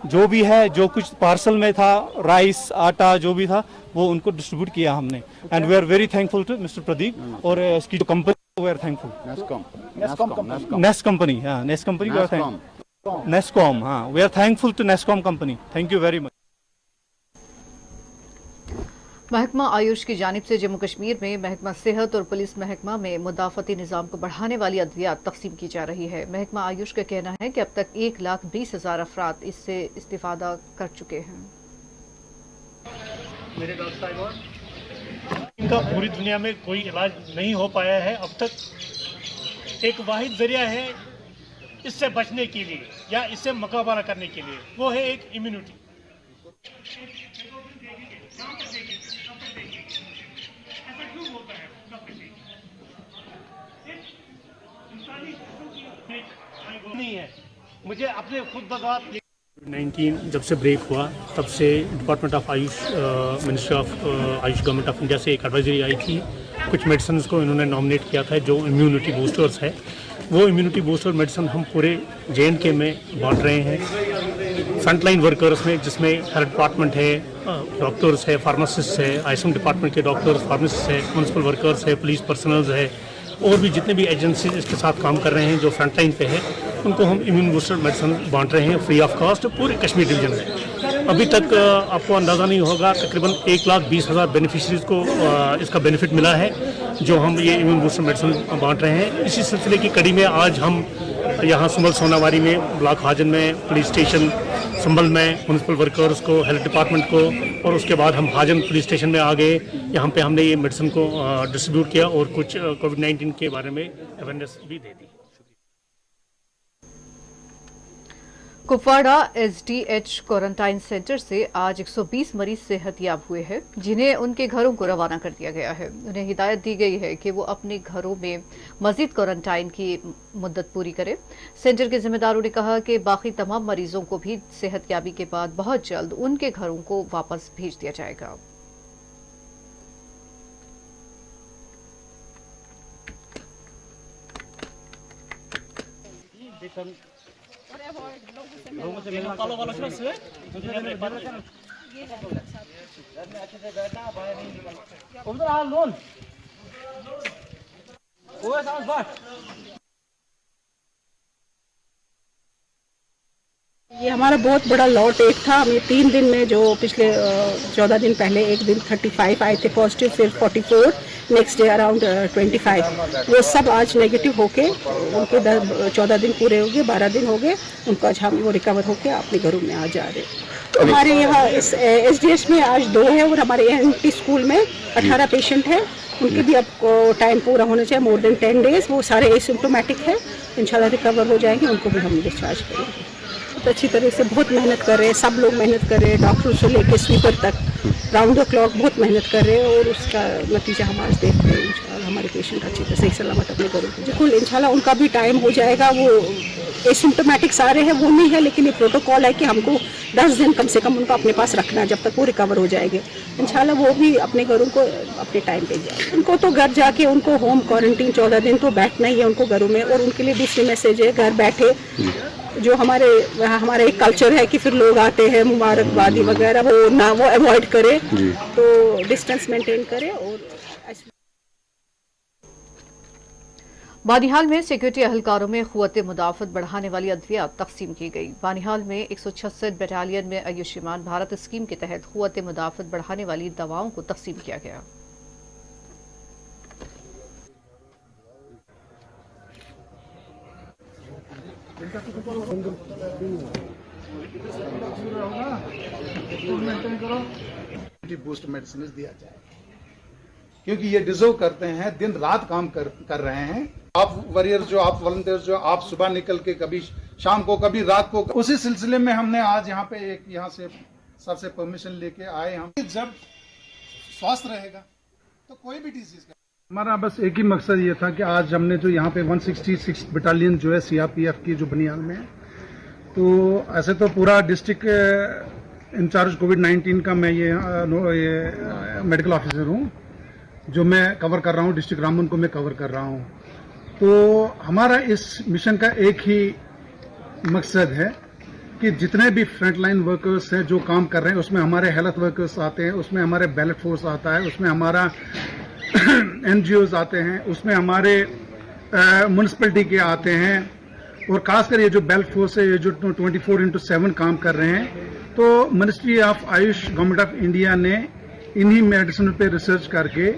जो भी है, जो कुछ पार्सल में था, राइस, आटा, जो भी था, वो उनको डिस्ट्रीब्यूट किया हमने। And we are very thankful to mister Pradeep और इसकी जो company, we are thankful. Nasscom, हाँ, we are thankful to Nasscom company. Thank you very much. महकमा आयुष की जानिब से जम्मू कश्मीर में महकमा सेहत और पुलिस महकमा में मुदाफती निज़ाम को बढ़ाने वाली अद्वियात तकसीम की जा रही है। महकमा आयुष का कहना है कि अब तक 1,20,000 अफराद इससे इस्तिफादा कर चुके हैं। मेरे डॉक्टर साहब, इनका पूरी दुनिया में कोई इलाज नहीं हो पाया है अब तक। एक वाहिद जरिया है इससे बचने के लिए या इससे मुकाबला करने के लिए, वो है एक इम्यूनिटी। नहीं है, मुझे अपने खुद बगावत। 19 जब से ब्रेक हुआ, तब से department of Ayush, ministry of Ayush, government of India से एक एडवाइजरी आई थी। कुछ मेडिसिन को इन्होंने नॉमिनेट किया था जो इम्यूनिटी बूस्टर्स है। वो इम्यूनिटी बूस्टर मेडिसिन हम पूरे JNK में बांट रहे हैं, फ्रंटलाइन वर्कर्स में, जिसमें हेल्थ डिपार्टमेंट है, डॉक्टर्स है, फार्मासिस्ट है, ISM डिपार्टमेंट के डॉक्टर्स, फार्मासिस्ट है, म्यूनसिपल वर्कर्स है, पुलिस पर्सनल्स है, और भी जितने भी एजेंसीज इसके साथ काम कर रहे हैं जो फ्रंट लाइन पे है, उनको हम इम्यून बूस्टर मेडिसिन बांट रहे हैं फ्री ऑफ कॉस्ट पूरे कश्मीर डिवीजन में। अभी तक आपको अंदाज़ा नहीं होगा, तकरीबन 1,20,000 बेनिफिशरीज को इसका बेनिफिट मिला है जो हम ये इम्यून बूस्टर मेडिसिन बांट रहे हैं। इसी सिलसिले की कड़ी में आज हम यहाँ सुमल सोनावारी में, ब्लॉक हाजन में, पुलिस स्टेशन संभल में म्यूनसिपल वर्कर्स को, हेल्थ डिपार्टमेंट को, और उसके बाद हम हाजन पुलिस स्टेशन में आ गए। यहाँ पे हमने ये मेडिसिन को डिस्ट्रीब्यूट किया और कुछ कोविड-19 के बारे में अवेयरनेस भी दे दी। कुपवाड़ा एसडीएच क्वारंटाइन सेंटर से आज 120 मरीज सेहतयाब हुए हैं, जिन्हें उनके घरों को रवाना कर दिया गया है। उन्हें हिदायत दी गई है कि वो अपने घरों में मजीद क्वारंटाइन की मुद्दत पूरी करें। सेंटर के जिम्मेदारों ने कहा कि बाकी तमाम मरीजों को भी सेहतयाबी के बाद बहुत जल्द उनके घरों को वापस भेज दिया जाएगा। ये हमारा बहुत बड़ा लॉट एक था। हमें 3 दिन में, जो पिछले 14 दिन पहले एक दिन 35 आए थे पॉजिटिव, फिर 44, नेक्स्ट डे अराउंड 25, वो सब आज नेगेटिव होके उनके 14 दिन पूरे हो गए, 12 दिन हो गए उनको। आज हम वो रिकवर होके अपने घरों में आ जा रहे। तो हमारे यहाँ इस एसडीएच में आज 2 है और हमारे एनटी स्कूल में 18 पेशेंट है। उनके भी अब टाइम पूरा होना चाहिए, मोर देन 10 डेज। वो सारे एसिम्प्टोमेटिक है, इंशाल्लाह रिकवर हो जाएंगे। उनको भी हम डिस्चार्ज करेंगे। बहुत अच्छी तरह से बहुत मेहनत कर रहे हैं, सब लोग मेहनत कर रहे हैं, डॉक्टर से लेकर स्वीपर तक राउंड द क्लॉक बहुत मेहनत कर रहे हैं और उसका नतीजा हम आज देख रहे हैं। इंशाल्लाह हमारे पेशेंट अच्छी तरह से सलामत अपने घरों को बिल्कुल इंशाल्लाह उनका भी टाइम हो जाएगा। वो एसिम्प्टोमेटिक सारे हैं, वो नहीं है, लेकिन ये प्रोटोकॉल है कि हमको 10 दिन कम से कम उनको अपने पास रखना है जब तक वो रिकवर हो जाएंगे। इंशाल्लाह वो भी अपने घरों को अपने टाइम पे जाए। उनको तो घर जाके उनको होम क्वारंटीन 14 दिन तो बैठना ही है उनको घरों में। और उनके लिए दूसरी मैसेज है, घर बैठे जो हमारे एक कल्चर है कि फिर लोग आते हैं मुबारकबादी वगैरह, वो ना वो अवॉइड करे, तो डिस्टेंस मेंटेन करे। और बानिहाल में सिक्योरिटी एहलकारों में क़ुव्वत मुदाफ़त बढ़ाने वाली अद्वियात तकसीम की गई। बानिहाल में 166 बटालियन में आयुष्मान भारत स्कीम के तहत क़ुव्वत मुदाफ़त बढ़ाने वाली दवाओं को तकसीम किया गया। बूस्ट मेडिसिन दिया जाए, क्योंकि ये डिजर्व करते हैं, दिन रात काम कर रहे हैं। आप वॉरियर्स जो, आप वॉलंटियर्स जो, आप सुबह निकल के कभी शाम को कभी रात को, उसी सिलसिले में हमने आज यहाँ पे यहाँ से सर से परमिशन लेके आए। हम जब स्वास्थ्य रहेगा तो कोई भी डिजीज का, हमारा बस एक ही मकसद ये था कि आज हमने जो यहाँ पे 166 बटालियन जो है सीआरपीएफ की जो बनियाल में है, तो ऐसे तो पूरा डिस्ट्रिक्ट इंचार्ज कोविड-19 का मैं ये मेडिकल ऑफिसर हूँ, जो मैं कवर कर रहा हूँ। डिस्ट्रिक्ट रामबन को मैं कवर कर रहा हूँ। तो हमारा इस मिशन का एक ही मकसद है कि जितने भी फ्रंटलाइन वर्कर्स हैं जो काम कर रहे हैं, उसमें हमारे हेल्थ वर्कर्स आते हैं, उसमें हमारे बैलेट फोर्स आता है, उसमें हमारा एनजीओज आते हैं, उसमें हमारे म्यूनिसिपैलिटी के आते हैं, और खासकर ये जो बेल्ट फोर्स है, ये जो 24/7 काम कर रहे हैं, तो ministry of Ayush government of India ने इन्हीं मेडिसिन पे रिसर्च करके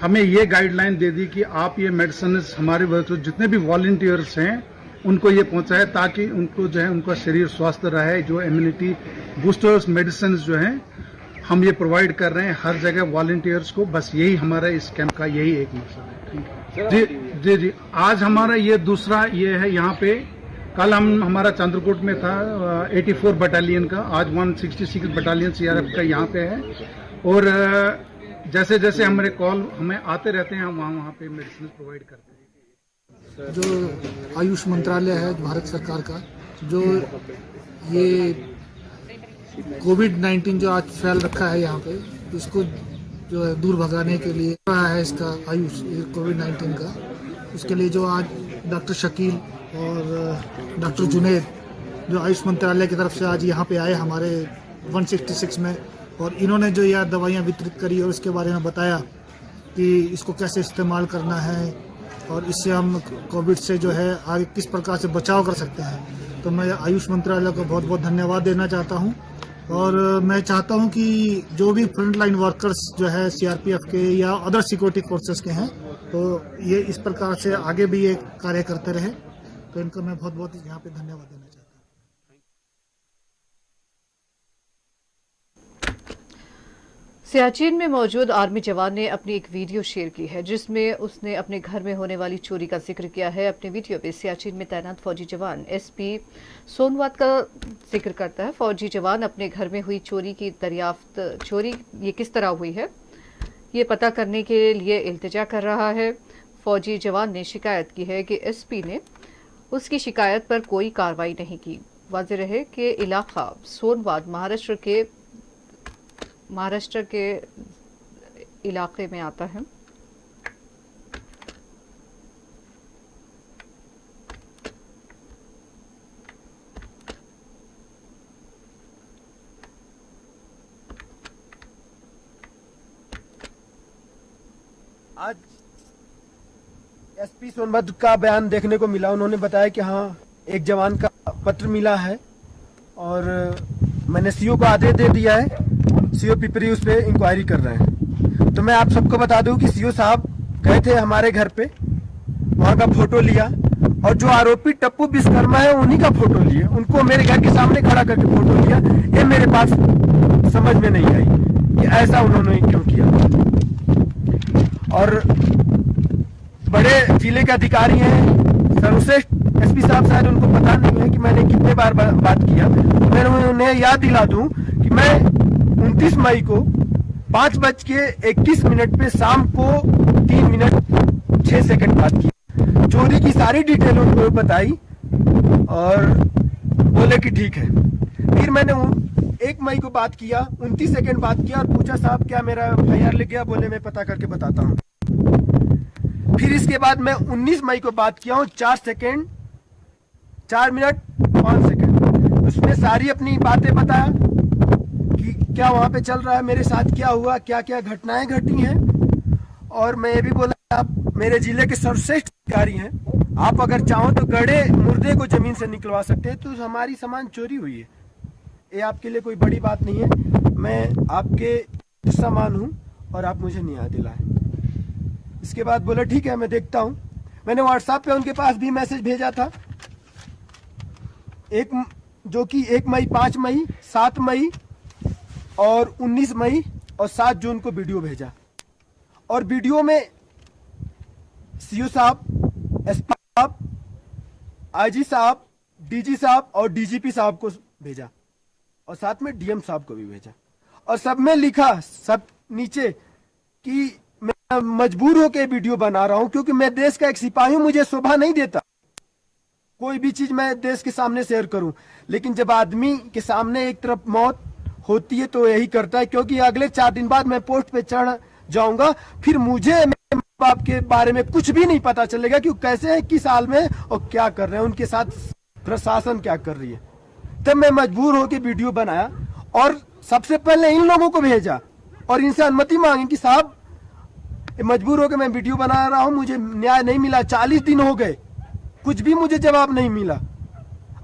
हमें ये गाइडलाइन दे दी कि आप ये मेडिसिन हमारे वर्कर्स जितने भी वॉलंटियर्स हैं उनको ये पहुंचाए, ताकि उनको जो है उनका शरीर स्वस्थ रहे। जो इम्यूनिटी बूस्टर्स मेडिसिन जो हैं हम ये प्रोवाइड कर रहे हैं हर जगह वॉलंटियर्स को। बस यही हमारा इस कैंप का यही एक मकसद है। जी जी जी, आज हमारा ये दूसरा ये है यहाँ पे। कल हमारा चंद्रकोट में था 84 बटालियन का, आज 166 बटालियन सीआरएफ का यहाँ पे है। और जैसे जैसे हमारे कॉल हमें आते रहते हैं, हम वहाँ पे मेडिसिन प्रोवाइड करते हैं। जो आयुष मंत्रालय है भारत सरकार का, जो ये कोविड-19 जो आज फैल रखा है यहाँ पे, इसको जो है दूर भगाने के लिए है इसका आयुष कोविड-19 का, उसके लिए जो आज डॉक्टर शकील और डॉक्टर जुनेद जो आयुष मंत्रालय की तरफ से आज यहाँ पे आए हमारे 166 में, और इन्होंने जो यह दवाइयाँ वितरित करी और इसके बारे में बताया कि इसको कैसे इस्तेमाल करना है और इससे हम कोविड से जो है आगे किस प्रकार से बचाव कर सकते हैं। तो मैं आयुष मंत्रालय को बहुत बहुत धन्यवाद देना चाहता हूं और मैं चाहता हूं कि जो भी फ्रंट लाइन वर्कर्स जो है सीआरपीएफ के या अदर सिक्योरिटी फोर्सेस के हैं तो ये इस प्रकार से आगे भी ये कार्य करते रहे। तो इनको मैं बहुत बहुत यहाँ पे धन्यवाद देना चाहता हूँ। सियाचिन में मौजूद आर्मी जवान ने अपनी एक वीडियो शेयर की है जिसमें उसने अपने घर में होने वाली चोरी का जिक्र किया है। अपने वीडियो में सियाचिन में तैनात फौजी जवान एसपी सोनवाद का जिक्र करता है। फौजी जवान अपने घर में हुई चोरी की दरियाफ्त, चोरी ये किस तरह हुई है ये पता करने के लिए इल्तिजा कर रहा है। फौजी जवान ने शिकायत की है कि एसपी ने उसकी शिकायत पर कोई कार्रवाई नहीं की। वाज़ेह रहे कि इलाका सोनवाद महाराष्ट्र के इलाके में आता है। आज एसपी सोनभद्र का बयान देखने को मिला। उन्होंने बताया कि हाँ एक जवान का पत्र मिला है और मैंने सीओ को आदेश दे दिया है। सीओ पिपरी उस पे इंक्वायरी कर रहे हैं। तो मैं आप सबको बता दूं कि सीओ साहब गए थे हमारे घर पे, वहां का फोटो लिया और जो आरोपी टप्पू विश्वकर्मा है उन्हीं का फोटो लिए, उनको मेरे घर के सामने खड़ा करके फोटो लिया। ये मेरे पास समझ में नहीं आई कि ऐसा उन्होंने क्यों किया। और बड़े जिले के अधिकारी हैं, सर्वश्रेष्ठ एसपी साहब, शायद उनको पता नहीं है कि मैंने कितने बार बात किया। मैं उन्हें याद दिला दूं कि मैं 29 मई को 5:21 पे शाम को 3 मिनट 6 सेकंड बात की। चोरी की सारी डिटेल उनको बताई और बोले कि ठीक है। फिर मैंने 1 मई को बात किया, 29 सेकंड बात किया और पूछा साहब क्या मेरा FIR लिख गया? बोले मैं पता करके बताता हूँ। फिर इसके बाद मैं 19 मई को बात किया हूँ 4 मिनट 5 सेकंड। उसमें सारी अपनी बातें बताया कि क्या वहां पे चल रहा है, मेरे साथ क्या हुआ, क्या क्या घटनाएं घटी हैं। और मैं ये भी बोला आप मेरे जिले के सर्वश्रेष्ठ अधिकारी हैं, आप अगर चाहो तो गड़े मुर्दे को जमीन से निकलवा सकते हैं। तो हमारी सामान चोरी हुई है, ये आपके लिए कोई बड़ी बात नहीं है। मैं आपके सामान हूँ और आप मुझे न्याय दिलाएं। इसके बाद बोला ठीक है मैं देखता हूँ। मैंने व्हाट्सएप पे उनके पास भी मैसेज भेजा था, जो कि 1 मई, 5 मई, 7 मई और 19 मई और 7 जून को वीडियो भेजा। और वीडियो में सीओ साहब, एसपी साहब, आईजी साहब, डीजी साहब और डीजीपी साहब को भेजा और साथ में डीएम साहब को भी भेजा। और सब में लिखा, सब नीचे कि मैं मजबूर होकर वीडियो बना रहा हूं क्योंकि मैं देश का एक सिपाही हूं, मुझे शोभा नहीं देता कोई भी चीज मैं देश के सामने शेयर करूं। लेकिन जब आदमी के सामने एक तरफ मौत होती है तो यही करता है, क्योंकि अगले 4 दिन बाद मैं पोस्ट पे चढ़ जाऊंगा, फिर मुझे मेरे माँ बाप के बारे में कुछ भी नहीं पता चलेगा कि वो कैसे हैं, किस हाल में और क्या कर रहे हैं, उनके साथ प्रशासन क्या कर रही है। तब मैं मजबूर होकर वीडियो बनाया और सबसे पहले इन लोगों को भेजा और इनसे अनुमति मांगी कि साहब मजबूर होकर मैं वीडियो बना रहा हूं, मुझे न्याय नहीं मिला, 40 दिन हो गए, कुछ भी मुझे जवाब नहीं मिला।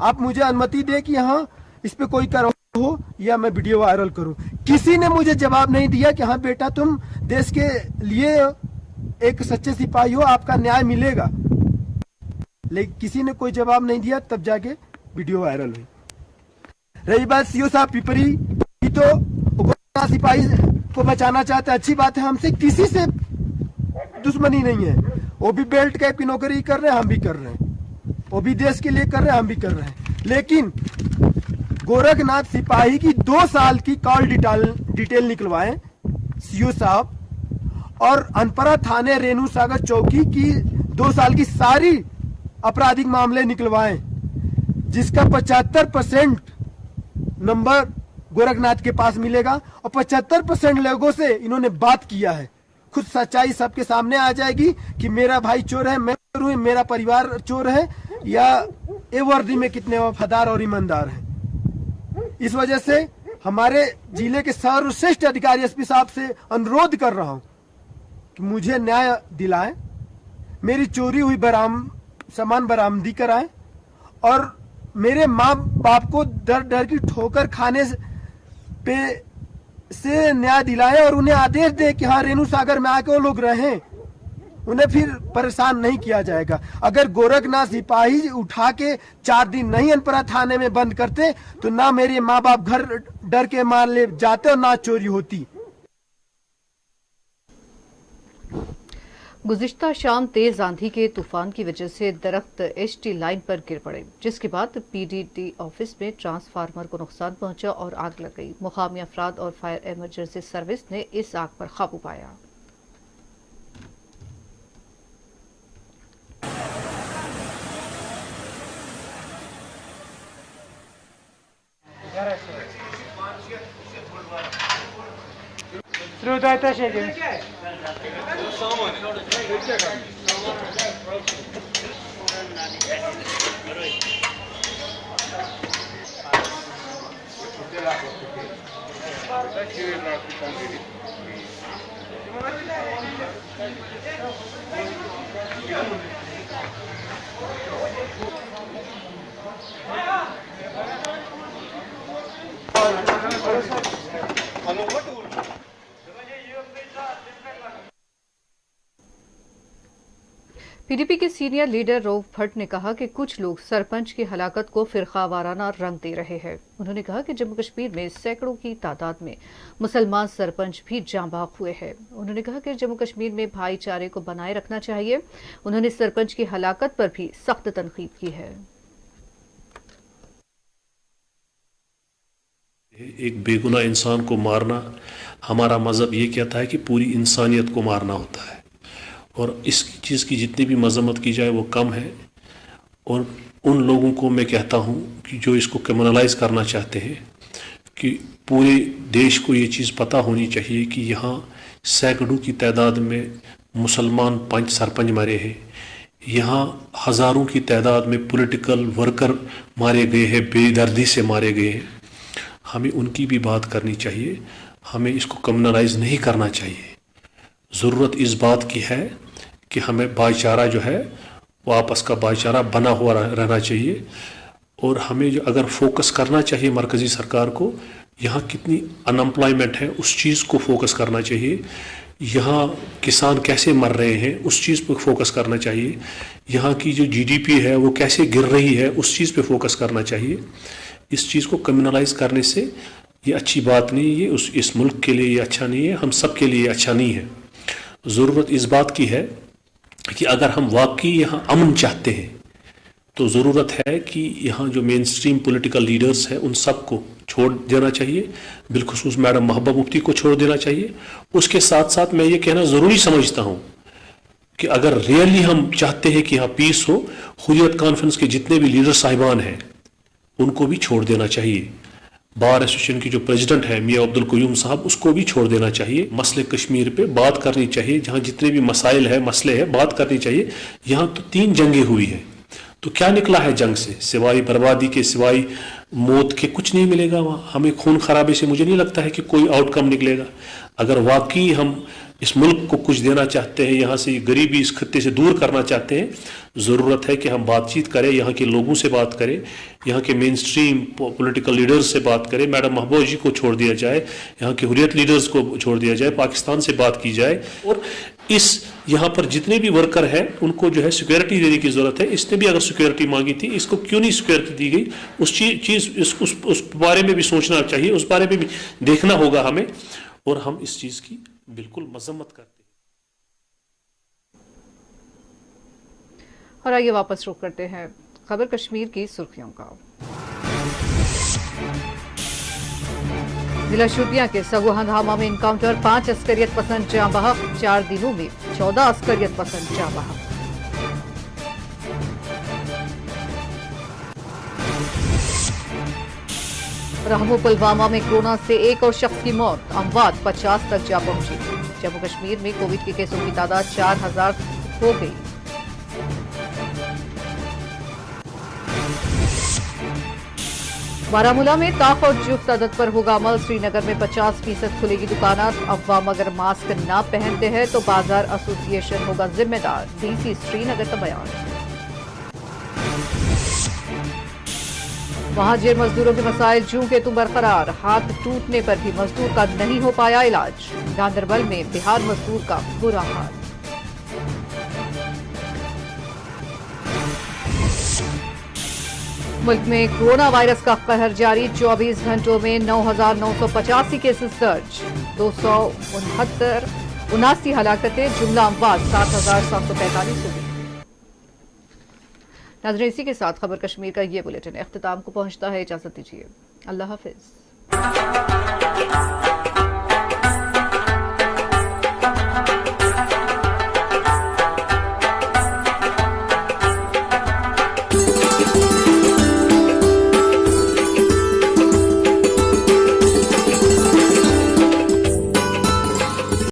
आप मुझे अनुमति दे कि हाँ इस पे कोई कार्रवाई हो या मैं वीडियो वायरल करूं। किसी ने मुझे जवाब नहीं दिया कि हाँ बेटा तुम देश के लिए एक सच्चे सिपाही हो, आपका न्याय मिलेगा। लेकिन किसी ने कोई जवाब नहीं दिया, तब जाके वीडियो वायरल हुई। रही बात सीओ साहब पिपरी की, तो सिपाही को बचाना चाहते, अच्छी बात है, हमसे किसी से दुश्मनी नहीं है। वो भी बेल्ट कैप की नौकरी कर रहे हैं, हम भी कर रहे हैं, वो भी देश के लिए कर रहे हैं, हम भी कर रहे हैं। लेकिन गोरखनाथ सिपाही की 2 साल की कॉल डिटेल निकलवाएं सीओ साहब, और अनपरा थाने रेणु सागर चौकी की 2 साल की सारी आपराधिक मामले निकलवाएं, जिसका 75% नंबर गोरखनाथ के पास मिलेगा और 75% लोगों से इन्होंने बात किया है। खुद सच्चाई सबके सामने आ जाएगी कि मेरा भाई चोर है, मैं चोर हूं, मेरा परिवार चोर है, या ये वर्दी में कितने वफादार और ईमानदार हैं। इस वजह से हमारे जिले के सर्वश्रेष्ठ अधिकारी एसपी साहब से अनुरोध कर रहा हूं कि मुझे न्याय दिलाएं। मेरी चोरी हुई सामान बरामदी कराए और मेरे माँ बाप को डर डर की ठोकर खाने पे से न्याय दिलाए और उन्हें आदेश दे कि हाँ रेणु सागर में आके वो लोग रहें, उन्हें फिर परेशान नहीं किया जाएगा। अगर गोरखनाथ सिपाही उठा के 4 दिन नहीं अनपरा थाने में बंद करते तो ना मेरे माँ बाप घर डर के मार ले जाते और ना चोरी होती। गुज़िश्ता शाम तेज आंधी के तूफान की वजह से दरख्त एचटी लाइन पर गिर पड़े, जिसके बाद पीडीडी ऑफिस में ट्रांसफार्मर को नुकसान पहुंचा और आग लग गई। मुकामी अफराद और फायर इमरजेंसी सर्विस ने इस आग पर काबू पाया। पीडीपी के सीनियर लीडर रऊफ भट्ट ने कहा कि कुछ लोग सरपंच की हलाकत को फिरकावाराना रंग दे रहे हैं। उन्होंने कहा कि जम्मू कश्मीर में सैकड़ों की तादाद में मुसलमान सरपंच भी जांबाग हुए हैं। उन्होंने कहा कि जम्मू कश्मीर में भाईचारे को बनाए रखना चाहिए। उन्होंने सरपंच की हलाकत पर भी सख्त तनकीद की है। एक बेगुनाह इंसान को मारना, हमारा मजहब ये कहता है कि पूरी इंसानियत को मारना होता है और इस चीज़ की जितनी भी मजम्मत की जाए वो कम है। और उन लोगों को मैं कहता हूँ कि जो इसको क्रिमिनलाइज करना चाहते हैं कि पूरे देश को ये चीज़ पता होनी चाहिए कि यहाँ सैकड़ों की तादाद में मुसलमान पंच सरपंच मरे हैं, यहाँ हज़ारों की तादाद में पॉलिटिकल वर्कर मारे गए हैं, बेदर्दी से मारे गए हैं। हमें उनकी भी बात करनी चाहिए, हमें इसको क्रिमिनलाइज नहीं करना चाहिए। ज़रूरत इस बात की है कि हमें भाईचारा जो है वो आपस का भाईचारा बना हुआ रहना चाहिए। और हमें जो अगर फोकस करना चाहिए मरकज़ी सरकार को, यहाँ कितनी अनएम्प्लॉयमेंट है उस चीज़ को फोकस करना चाहिए, यहाँ किसान कैसे मर रहे हैं उस चीज़ पर फोकस करना चाहिए, यहाँ की जो जीडीपी है वो कैसे गिर रही है उस चीज़ पे फोकस करना चाहिए। इस चीज़ को क्रिमिनलाइज करने से ये अच्छी बात नहीं है, इस मुल्क के लिए ये अच्छा नहीं है, हम सब के लिए अच्छा नहीं है। ज़रूरत इस बात की है कि अगर हम वाकई यहाँ अमन चाहते हैं तो ज़रूरत है कि यहाँ जो मेन स्ट्रीम पॉलिटिकल लीडर्स हैं उन सब को छोड़ देना चाहिए, बिलखुसूस मैडम महबूबा मुफ्ती को छोड़ देना चाहिए। उसके साथ साथ मैं ये कहना ज़रूरी समझता हूँ कि अगर रियली हम चाहते हैं कि यहाँ पीस हो, हुर्रियत कॉन्फ्रेंस के जितने भी लीडर साहिबान हैं उनको भी छोड़ देना चाहिए। बार एसोसिएशन की जो प्रेसिडेंट है मियाँ अब्दुल कयूम साहब, उसको भी छोड़ देना चाहिए। मसले कश्मीर पे बात करनी चाहिए, जहाँ जितने भी मसाइल है मसले हैं बात करनी चाहिए। यहाँ तो 3 जंगें हुई है, तो क्या निकला है जंग से? सिवाय बर्बादी के, सिवाय मौत के कुछ नहीं मिलेगा वहाँ। हमें खून खराबे से मुझे नहीं लगता है कि कोई आउटकम निकलेगा। अगर वाकई हम इस मुल्क को कुछ देना चाहते हैं, यहाँ से गरीबी इस खत्ते से दूर करना चाहते हैं, ज़रूरत है कि हम बातचीत करें, यहाँ के लोगों से बात करें, यहाँ के मेन स्ट्रीम पॉलिटिकल लीडर्स से बात करें। मैडम महबूबा जी को छोड़ दिया जाए, यहाँ के हुर्रियत लीडर्स को छोड़ दिया जाए, पाकिस्तान से बात की जाए और इस यहाँ पर जितने भी वर्कर हैं उनको जो है सिक्योरिटी देने की ज़रूरत है। इसने भी अगर सिक्योरिटी मांगी थी, इसको क्यों नहीं सिक्योरिटी दी गई, उस बारे में भी सोचना चाहिए, उस बारे में भी देखना होगा हमें। और हम इस चीज़ की बिल्कुल मजम्मत करते हैं। और आइए वापस रुख करते हैं खबर कश्मीर की सुर्खियों का। जिला शोपियां के सगोहंधामा में इनकाउंटर, 5 अस्करियत पसंद जाँ बहक, 4 दिनों में 14 अस्करियत पसंद जाँ बहक। रहमो पुलवामा में कोरोना से एक और शख्स की मौत, अमवात 50 तक जा पहुंची। जम्मू कश्मीर में कोविड के केसों की तादाद 4000 हो गई। बारामूला में ताक और जुफ्त अदद पर होगा अमल। श्रीनगर में 50% खुलेगी दुकानात। अवाम अगर मास्क न पहनते हैं तो बाजार एसोसिएशन होगा जिम्मेदार। डीसी श्रीनगर का बयान। महाजिर मजदूरों के मसाइल जूं के तुम बरकरार। हाथ टूटने पर भी मजदूर का नहीं हो पाया इलाज। गांदरबल में बिहार मजदूर का बुरा हाल। मुल्क में कोरोना वायरस का कहर जारी। 24 घंटों में 9,985 केसेस दर्ज। 279 हलाकतें। जुमला अमवात 7,745 हो गई। नाज़रीन, इसी के साथ खबर कश्मीर का ये बुलेटिन इख्तिताम को पहुंचता है। इजाजत दीजिए। अल्लाह हाफिज।